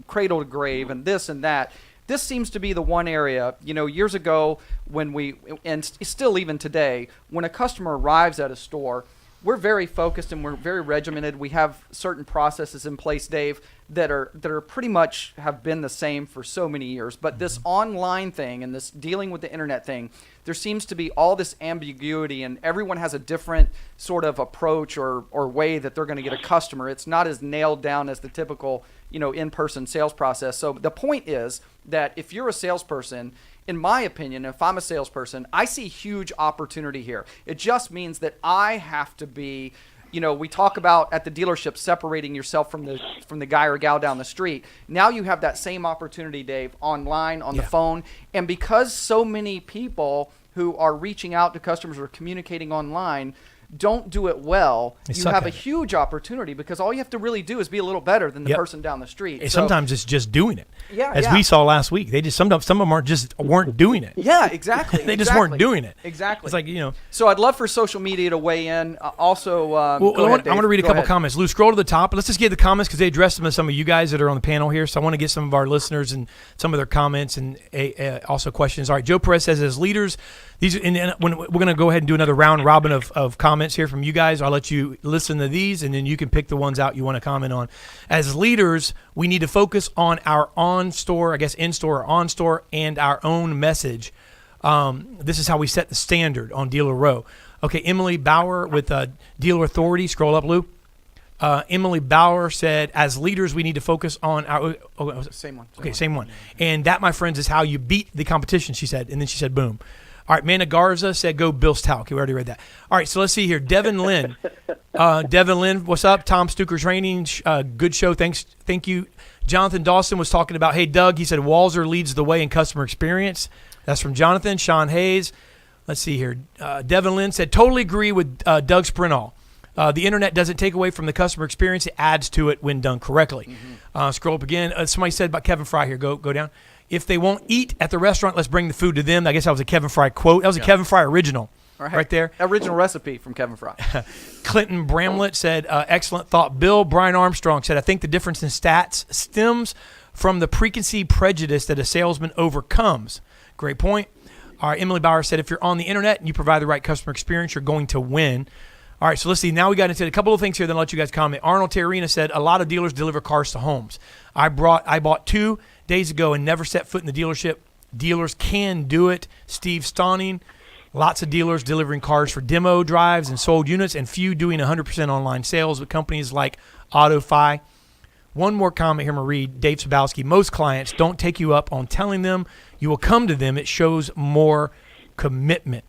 S6: cradle to grave and this and that, this seems to be the one area, years ago when and still even today, when a customer arrives at a store, we're very focused and we're very regimented. We have certain processes in place, Dave, that are pretty much have been the same for so many years. But this online thing and this dealing with the internet thing, there seems to be all this ambiguity, and everyone has a different sort of approach or way that they're going to get a customer. It's not as nailed down as the typical, in-person sales process. So the point is that if you're a salesperson, in my opinion, if I'm a salesperson, I see huge opportunity here. It just means that I have to be, we talk about at the dealership separating yourself from the guy or gal down the street. Now you have that same opportunity, Dave, online, on the phone. And because so many people who are reaching out to customers or communicating online don't do it well, you have a huge opportunity because all you have to really do is be a little better than the person down the street.
S3: Sometimes it's just doing it.
S6: Yeah,
S3: As we saw last week, they just some of them weren't doing it.
S6: Yeah, exactly.
S3: They just weren't doing it.
S6: Exactly.
S3: It's like,
S6: So I'd love for social media to weigh in. Also,
S3: I want to read a couple comments. Lou, scroll to the top. Let's just get the comments because they addressed them to some of you guys that are on the panel here. So I want to get some of our listeners and some of their comments and also questions. All right, Joe Perez says, as leaders, when we're going to go ahead and do another round robin of comments here from you guys. I'll let you listen to these, and then you can pick the ones out you want to comment on. As leaders, we need to focus on our on-store, I guess in-store or on-store, and our own message. This is how we set the standard on Dealer Row. Okay, Emily Bauer with Dealer Authority. Scroll up, Lou. Emily Bauer said, as leaders, we need to focus on our...
S6: Same one.
S3: Same one. And that, my friends, is how you beat the competition, she said. And then she said, boom. All right, Mana Garza said, go Bills Towel. Okay, we already read that. All right, so let's see here. Devin Lynn. Devin Lynn, what's up? Tom Stuker Training, good show. Thank you. Jonathan Dawson was talking about, hey, Doug, he said, Walzer leads the way in customer experience. That's from Jonathan. Sean Hayes. Let's see here. Devin Lynn said, totally agree with Doug Sprinall. The internet doesn't take away from the customer experience; it adds to it when done correctly. Scroll up again. Somebody said about Kevin Fry here. Go down. If they won't eat at the restaurant, let's bring the food to them. I guess that was a Kevin Fry quote. That was a Kevin Fry original. Right there.
S4: Original recipe from Kevin Fry.
S3: Clinton Bramlett said, excellent thought. Bill Brian Armstrong said, I think the difference in stats stems from the preconceived prejudice that a salesman overcomes. Great point. All right, Emily Bauer said, if you're on the internet and you provide the right customer experience, you're going to win. All right, so let's see. Now we got into a couple of things here, then I'll let you guys comment. Arnold Terrina said, a lot of dealers deliver cars to homes. I bought 2 days ago and never set foot in the dealership. Dealers can do it. Steve Stawning. Lots of dealers delivering cars for demo drives and sold units, and few doing 100% online sales with companies like AutoFi. One more comment here, Marie. Dave Sabowski. Most clients don't take you up on telling them you will come to them. It shows more commitment.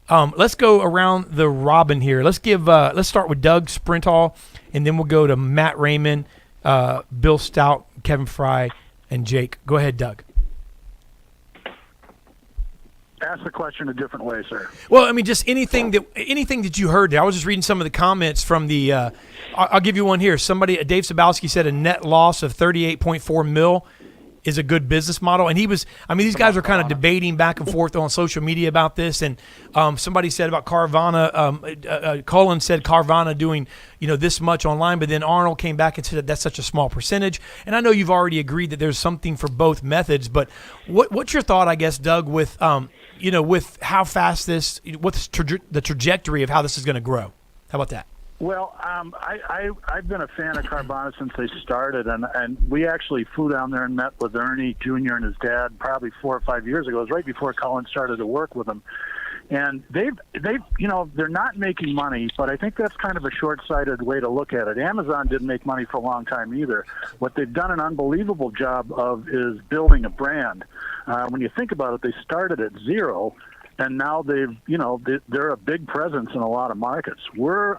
S3: Let's go around the robin here. Let's start with Doug Sprinthall, and then we'll go to Matt Raymond, Bill Stout, Kevin Fry, and Jake. Go ahead, Doug.
S7: Ask the question a different way, sir.
S3: Well, I mean, just anything that you heard there. I was just reading some of the comments from the. I'll give you one here. Somebody, Dave Sabowski, said a net loss of $38.4 million is a good business model, and he was. I mean, these guys are kind of debating back and forth on social media about this. And somebody said about Carvana. Cullen said Carvana doing this much online, but then Arnold came back and said that that's such a small percentage. And I know you've already agreed that there's something for both methods, but what's your thought, I guess, Doug, with with how fast what's the trajectory of how this is going to grow? How about that?
S7: Well, I've been a fan of Carvana since they started, and we actually flew down there and met with Ernie Jr. and his dad probably 4 or 5 years ago. It was right before Cullen started to work with them. And they're not making money, but I think that's kind of a short-sighted way to look at it. Amazon didn't make money for a long time either. What they've done an unbelievable job of is building a brand. When you think about it, they started at 0, and now they're a big presence in a lot of markets. We're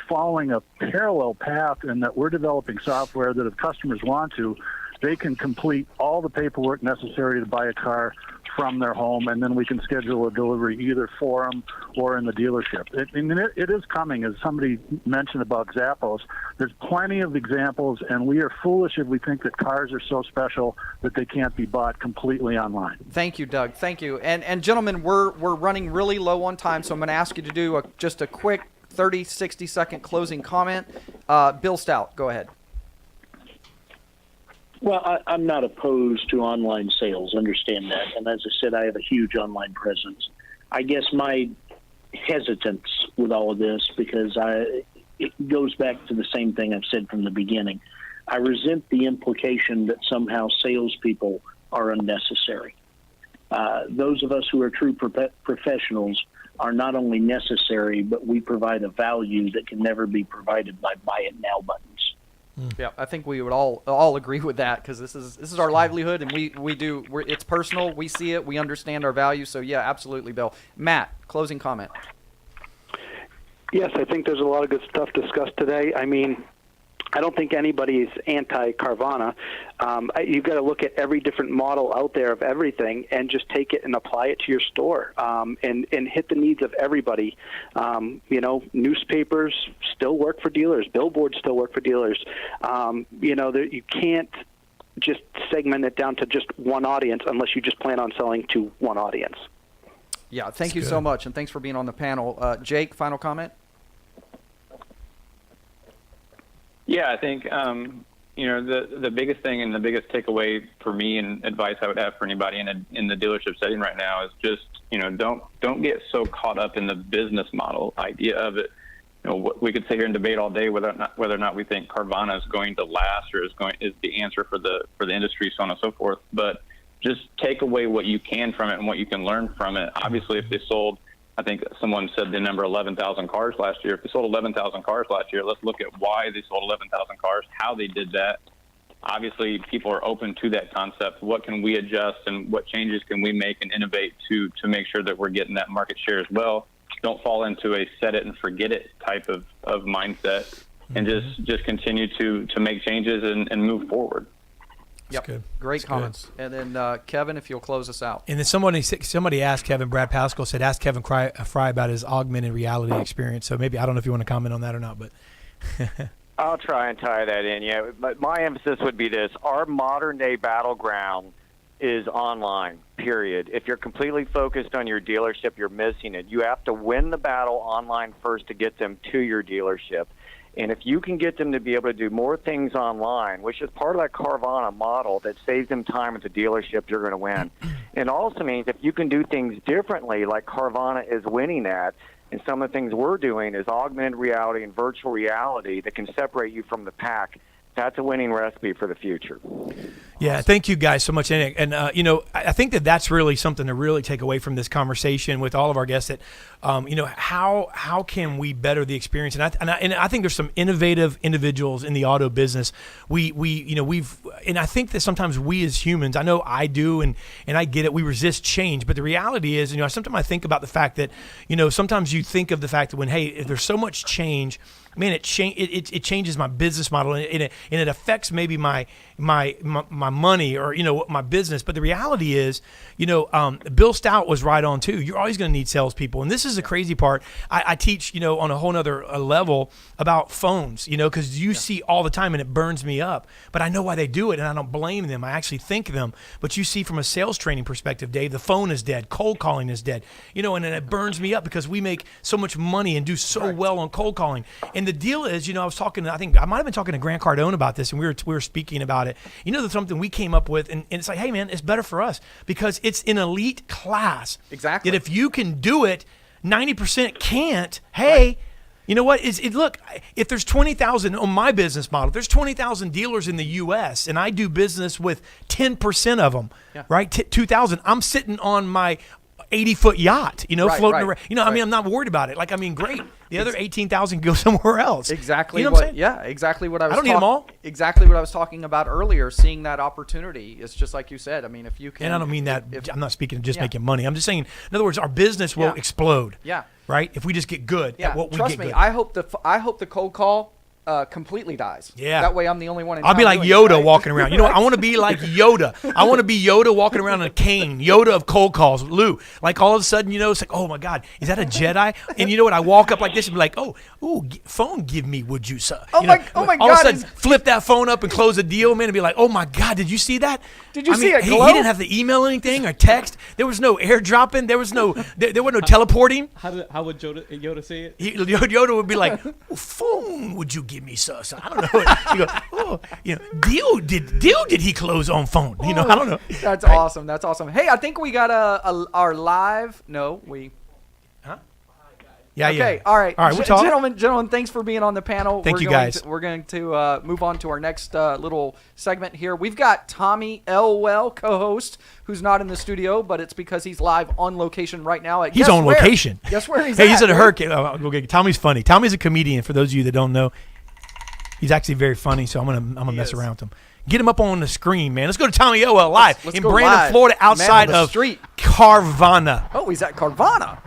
S7: following a parallel path in that we're developing software that if customers want to, they can complete all the paperwork necessary to buy a car from their home, and then we can schedule a delivery either for them or in the dealership. It is coming, as somebody mentioned about Zappos. There's plenty of examples, and we are foolish if we think that cars are so special that they can't be bought completely online.
S4: Thank you, Doug. Thank you. And gentlemen, we're running really low on time, so I'm going to ask you to do just a quick 30, 60-second closing comment. Bill Stout, go ahead.
S9: Well, I'm not opposed to online sales, understand that. And as I said, I have a huge online presence. I guess my hesitance with all of this, because it goes back to the same thing I've said from the beginning. I resent the implication that somehow salespeople are unnecessary. Those of us who are true professionals are not only necessary, but we provide a value that can never be provided by buy it now buttons.
S4: Yeah, I think we would all agree with that, because this is our livelihood, and it's personal. We see it. We understand our value. So yeah, absolutely, Bill. Matt, closing comment.
S10: Yes, I think there's a lot of good stuff discussed today. I mean, I don't think anybody's anti-Carvana. You've got to look at every different model out there of everything and just take it and apply it to your store and hit the needs of everybody. Newspapers still work for dealers. Billboards still work for dealers. You can't just segment it down to just one audience unless you just plan on selling to one audience.
S4: Yeah, thank you so much, and thanks for being on the panel. Jake, final comment?
S11: Yeah, I think the biggest thing and the biggest takeaway for me and advice I would have for anybody in the dealership setting right now is just don't get so caught up in the business model idea of it. We could sit here and debate all day whether or not we think Carvana is going to last or is the answer for the industry, so on and so forth. But just take away what you can from it and what you can learn from it. Obviously, if they sold, I think someone said the number 11,000 cars last year. If they sold 11,000 cars last year, let's look at why they sold 11,000 cars, how they did that. Obviously, people are open to that concept. What can we adjust and what changes can we make and innovate to make sure that we're getting that market share as well? Don't fall into a set it and forget it type of mindset, and just continue to make changes and move forward.
S4: Yep.
S3: good.
S4: Great
S3: That's good.
S4: comments. And then Kevin, if you'll close us out.
S3: And then somebody asked Kevin, Brad Pascal said, ask Kevin Fry about his augmented reality experience. So maybe, I don't know if you want to comment on that or not, but.
S8: I'll try and tie that in, yeah. But my emphasis would be this. Our modern-day battleground is online, period. If you're completely focused on your dealership, you're missing it. You have to win the battle online first to get them to your dealership. And if you can get them to be able to do more things online, which is part of that Carvana model that saves them time at the dealership, you're going to win. It also means if you can do things differently, like Carvana is winning at, and some of the things we're doing is augmented reality and virtual reality that can separate you from the pack. That's a winning recipe for the future.
S3: Yeah, thank you guys so much. And I think that's really something to really take away from this conversation with all of our guests. That, how can we better the experience? And I think there's some innovative individuals in the auto business. And I think that sometimes we as humans, I know I do, and I get it. We resist change, but the reality is, sometimes I think about the fact that, sometimes you think of the fact that if there's so much change, man, it changes my business model, and it affects maybe my money or my business. But the reality is, Bill Stout was right on too. You're always going to need salespeople, and this is the crazy part. I teach on a whole nother level about phones, because you see all the time, and it burns me up. But I know why they do it, and I don't blame them. I actually thank them. But you see, from a sales training perspective, Dave, the phone is dead, cold calling is dead, and it burns me up because we make so much money and do so well on cold calling. And the deal is, I was talking, I think I might have been talking to Grant Cardone about this, and we were speaking about it. That's something we came up with, and it's like, hey man, it's better for us because it's an elite class.
S4: Exactly.
S3: That if you can do it, 90% can't. Hey, you know what? Look, if there's 20,000 on my business model, if there's 20,000 dealers in the U.S. and I do business with 10% of them, right? 2,000. I'm sitting on my 80-foot yacht, floating around. I'm not worried about it. Great. The other 18,000 go somewhere else.
S4: Exactly.
S3: You know what I'm saying?
S4: Yeah, exactly what I was.
S3: I don't need them all.
S4: Exactly what I was talking about earlier. Seeing that opportunity is just like you said. If you can.
S3: And I don't mean that. I'm not speaking of just making money. I'm just saying. In other words, our business will explode.
S4: Yeah.
S3: Right. If we just get good at what we
S4: Trust
S3: get
S4: me.
S3: good.
S4: I hope the cold call completely dies.
S3: Yeah.
S4: That way I'm the only one in
S3: I'll be
S4: town
S3: like
S4: doing
S3: Yoda
S4: it, right?
S3: walking around. I want to be like Yoda. I want to be Yoda walking around in a cane. Yoda of cold calls. Lou. Like all of a sudden, it's like, oh my God, is that a Jedi? And you know what? I walk up like this and be like, phone give me, would you, sir?
S4: Oh my
S3: all
S4: God.
S3: All of a sudden, flip that phone up and close a deal, man, and be like, oh my God, did you see that?
S4: Did you see it
S3: he
S4: glow?
S3: didn't have to email anything or text. There was no airdropping. There was no teleporting.
S2: How would Yoda say it?
S3: Yoda would be like, phone would you give me, sir? So I don't know. You go, deal did he close on phone? I don't know.
S4: That's awesome. That's awesome. Hey, I think we got our live. No, we.
S3: Huh? Yeah.
S4: Okay.
S3: Yeah.
S4: All right.
S3: We'll talk.
S4: Gentlemen, thanks for being on the panel.
S3: Thank you, guys.
S4: We're going to move on to our next little segment here. We've got Tommy Elwell, co-host, who's not in the studio, but it's because he's live on location right now.
S3: He's on location.
S4: Guess where he's
S3: at?
S4: Hey,
S3: he's at a hurricane. Tommy's funny. Tommy's a comedian. For those of you that don't know, he's actually very funny. So I'm gonna mess around with him. Get him up on the screen, man. Let's go to Tommy Elwell live in Brandon, Florida, outside of Carvana.
S4: Oh, he's at Carvana.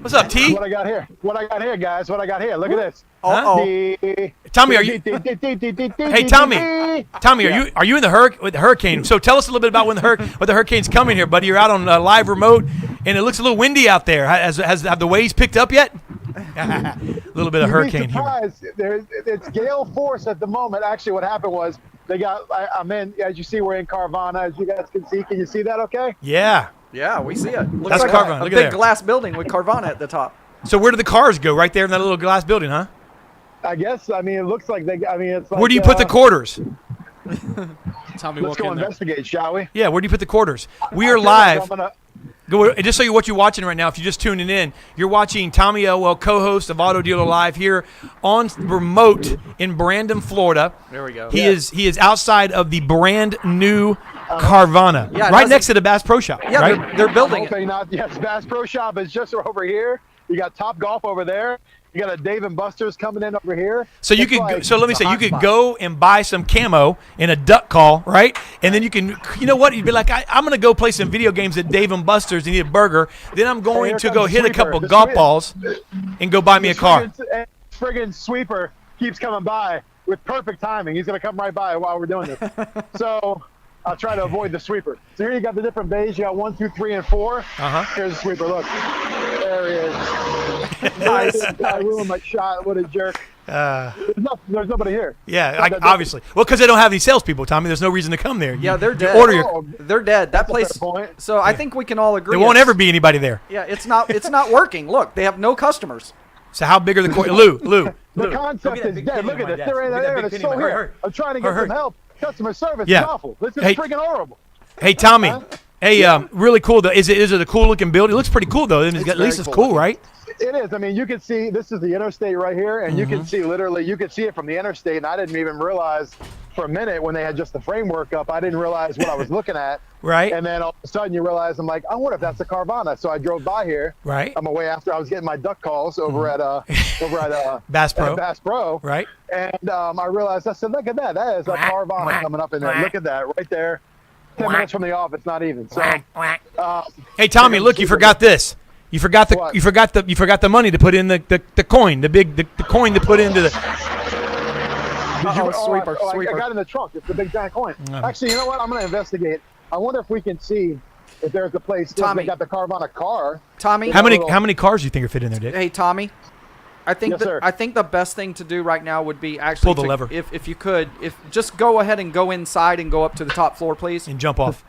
S3: What's up, T?
S12: What I got here, guys? What I got here? Look at this.
S3: Tommy, are you? Hey, Tommy, are you in the hurricane? So tell us a little bit about when the hurricane's coming here, buddy. You're out on live remote, and it looks a little windy out there. Have the waves picked up yet? A little bit of hurricane here.
S12: It's gale force at the moment. Actually, what happened was I'm in. As you see, we're in Carvana. As you guys can see, can you see that? Okay.
S3: Yeah.
S4: Yeah, we see it. Looks
S3: That's
S4: like
S3: Carvana.
S4: a
S3: Look
S4: big
S3: at there.
S4: glass building with Carvana at the top.
S3: So where do the cars go? Right there in that little glass building, huh?
S12: I guess. It looks like it's like.
S3: Where do you put the quarters?
S12: Let's go investigate, shall we?
S3: Yeah. Where do you put the quarters? We are live. Just so what you're watching right now, if you're just tuning in, you're watching Tommy Elwell, co-host of Auto Dealer Live here on remote in Brandon, Florida.
S4: There we go.
S3: He is outside of the brand new Carvana, right next to the Bass Pro Shop.
S4: Yeah,
S3: right?
S4: they're building it.
S12: Yes, Bass Pro Shop is just over here. You got Top Golf over there. You got a Dave & Buster's coming in over here.
S3: So you could. So let me say, you could go and buy some camo in a duck call, right? And then you can. You know what? You'd be like, I'm going to go play some video games at Dave & Buster's and eat a burger. Then I'm going to go hit a couple golf balls and go buy me a car.
S12: Friggin' sweeper keeps coming by with perfect timing. He's going to come right by while we're doing this. So I'll try to avoid the sweeper. So here you got the different bays. You got 1, 2, 3, and 4.
S3: Uh-huh.
S12: Here's the sweeper. Look, there he is.
S3: Nice.
S12: I ruined my shot. What a jerk. There's nobody here.
S3: Yeah, obviously. Well, because they don't have any salespeople, Tommy. There's no reason to come there.
S4: Yeah, they're
S3: You
S4: dead.
S3: order your.
S4: They're dead. That
S12: That's a fair
S4: place.
S12: point.
S4: So I think we can all agree.
S3: There won't
S4: it's-
S3: ever be anybody there.
S4: Yeah, it's not working. Look, they have no customers.
S3: So how big are the Lou?
S12: The concept is dead. Look at this. They're right there. It's still here. I'm trying to get some help. Customer service is awful. This is freaking horrible.
S3: Hey, Tommy. Hey, really cool though. Is it a cool looking building? It looks pretty cool though. At least it's cool, right?
S12: It is. I mean, you can see this is the interstate right here, and you can see literally, you can see it from the interstate. And I didn't even realize for a minute when they had just the framework up, I didn't realize what I was looking at.
S3: Right.
S12: And then all of a sudden you realize, I'm like, I wonder if that's a Carvana. So I drove by here.
S3: Right.
S12: On my way after I was getting my duck calls over at
S3: Bass Pro.
S12: at Bass Pro.
S3: Right.
S12: And I realized, I said, look at that. That is a Carvana coming up in there. Look at that right there. 10 minutes from the office, not even. So,
S3: hey, Tommy, look, you forgot this. You forgot the money to put in the coin, the coin to put into the.
S12: Sweeper. I got in the trunk. It's the big giant coin. Actually, you know what? I'm going to investigate. I wonder if we can see if there's a place.
S4: Tommy,
S12: they got the Carvana car.
S4: Tommy,
S3: how many cars do you think are fit in there, Dick?
S4: Hey, Tommy. I think the best thing to do right now would be actually
S3: pull the lever.
S4: If you could, just go ahead and go inside and go up to the top floor, please,
S3: and jump off.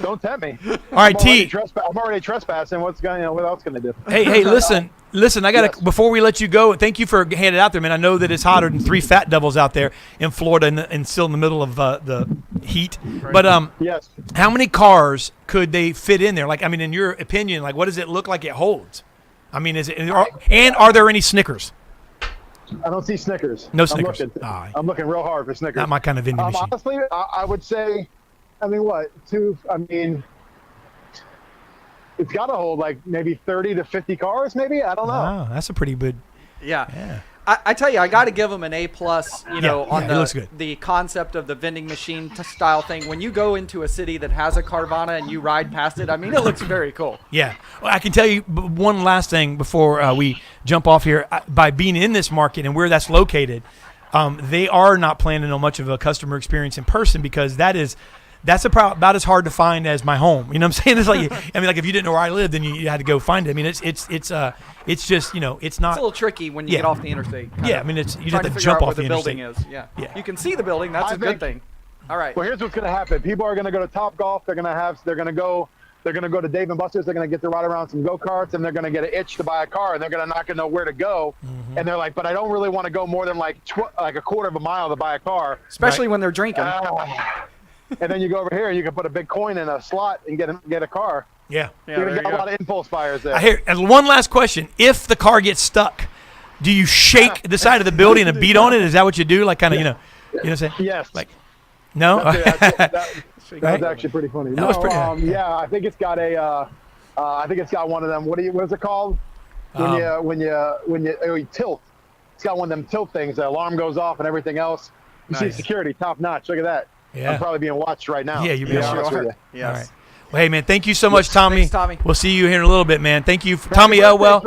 S12: Don't tempt me.
S3: All right, T.
S12: I'm already trespassing. What else can I do?
S3: Hey, listen. I got to before we let you go. Thank you for handing it out there, man. I know that it's hotter than 3 fat devils out there in Florida and still in the middle of the heat. Right. But
S12: yes.
S3: How many cars could they fit in there? Like, I mean, in your opinion, like, what does it look like it holds? I mean, are there any Snickers?
S12: I don't see Snickers.
S3: No Snickers.
S12: I'm looking real hard for Snickers.
S3: Not my kind of vending machine.
S12: Honestly, I would say, it's got to hold like maybe 30 to 50 cars, maybe. I don't know.
S3: Wow, that's a pretty good.
S4: Yeah. I tell you, I got to give them an A+. On the concept of the vending machine style thing. When you go into a city that has a Carvana and you ride past it, I mean, it looks very cool.
S3: Yeah. Well, I can tell you one last thing before we jump off here. By being in this market and where that's located, they are not planning on much of a customer experience in person because that's about as hard to find as my home. You know what I'm saying? It's like, if you didn't know where I lived, then you had to go find it. I mean, it's just, it's not.
S4: It's a little tricky when you get off the interstate.
S3: You have to jump off the interstate.
S4: Building is. Yeah. You can see the building. That's a good thing. All right.
S12: Well, here's what's going to happen. People are going to go to Topgolf. They're going to go to Dave & Buster's. They're going to get to ride around some go-karts, and they're going to get an itch to buy a car, and they're not going to know where to go. Mm-hmm. And they're like, but I don't really want to go more than like a quarter of a mile to buy a car.
S4: Especially when they're drinking.
S12: And then you go over here and you can put a big coin in a slot and get a car.
S3: Yeah.
S12: You're going to get a lot of impulse buyers there.
S3: And one last question. If the car gets stuck, do you shake the side of the building and beat on it? Is that what you do? Like kind of, you know what I'm saying?
S12: Yes.
S3: Like, no?
S12: That was actually pretty funny.
S3: That was pretty
S12: yeah, I think it's got one of them. What is it called? When you tilt. It's got one of them tilt things. The alarm goes off and everything else. You see security, top notch. Look at that.
S3: Yeah.
S12: I'm probably being watched right now.
S3: Yeah, you're being watched.
S4: Yes.
S3: All right. Well, hey, man, thank you so much, Tommy.
S4: Thanks, Tommy.
S3: We'll see you here in a little bit, man. Thank you, Tommy Elwell.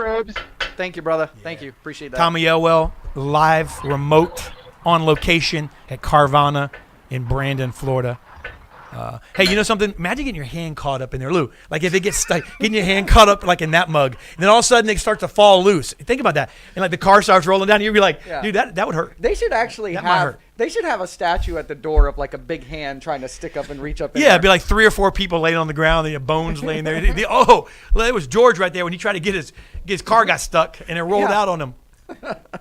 S4: Thank you, brother. Thank you. Appreciate that.
S3: Tommy Elwell, live, remote, on location at Carvana in Brandon, Florida. Hey, you know something? Imagine getting your hand caught up in there, Lou. Like if it gets stuck, getting your hand caught up like in that mug, and then all of a sudden it starts to fall loose. Think about that, and like the car starts rolling down, you'd be like, dude, that would hurt.
S4: They should actually have a statue at the door of like a big hand trying to stick up and reach up.
S3: It'd be like 3 or 4 people laying on the ground, the bones laying there. It was George right there when he tried to get his car got stuck and it rolled out on him.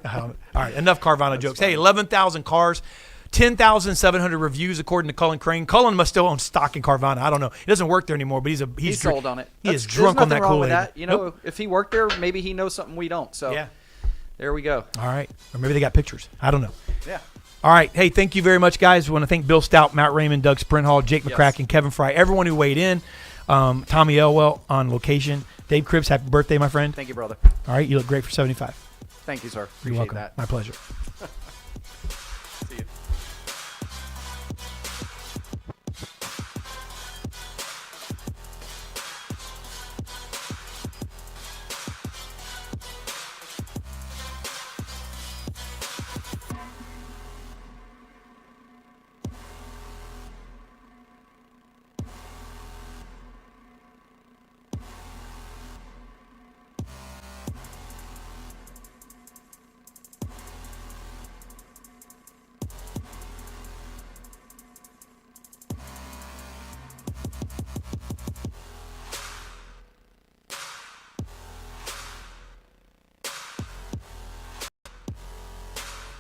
S3: All right, enough Carvana jokes. Funny. Hey, 11,000 cars. 10,700 reviews according to Cullen Crane. Cullen must still own stock in Carvana. I don't know. He doesn't work there anymore, but he's
S4: sold on it.
S3: He is drunk on that Kool-Aid.
S4: You know, if he worked there, maybe he knows something we don't. So there we go.
S3: All right. Or maybe they got pictures. I don't know.
S4: Yeah.
S3: All right. Hey, thank you very much, guys. I want to thank Bill Stout, Matt Raymond, Doug Sprinthall, Jake McCracken, Kevin Fry, everyone who weighed in. Tommy Elwell on location. Dave Cribs, happy birthday, my friend.
S4: Thank you, brother.
S3: All right. You look great for 75.
S4: Thank you, sir.
S3: You're welcome.
S4: That.
S3: My pleasure.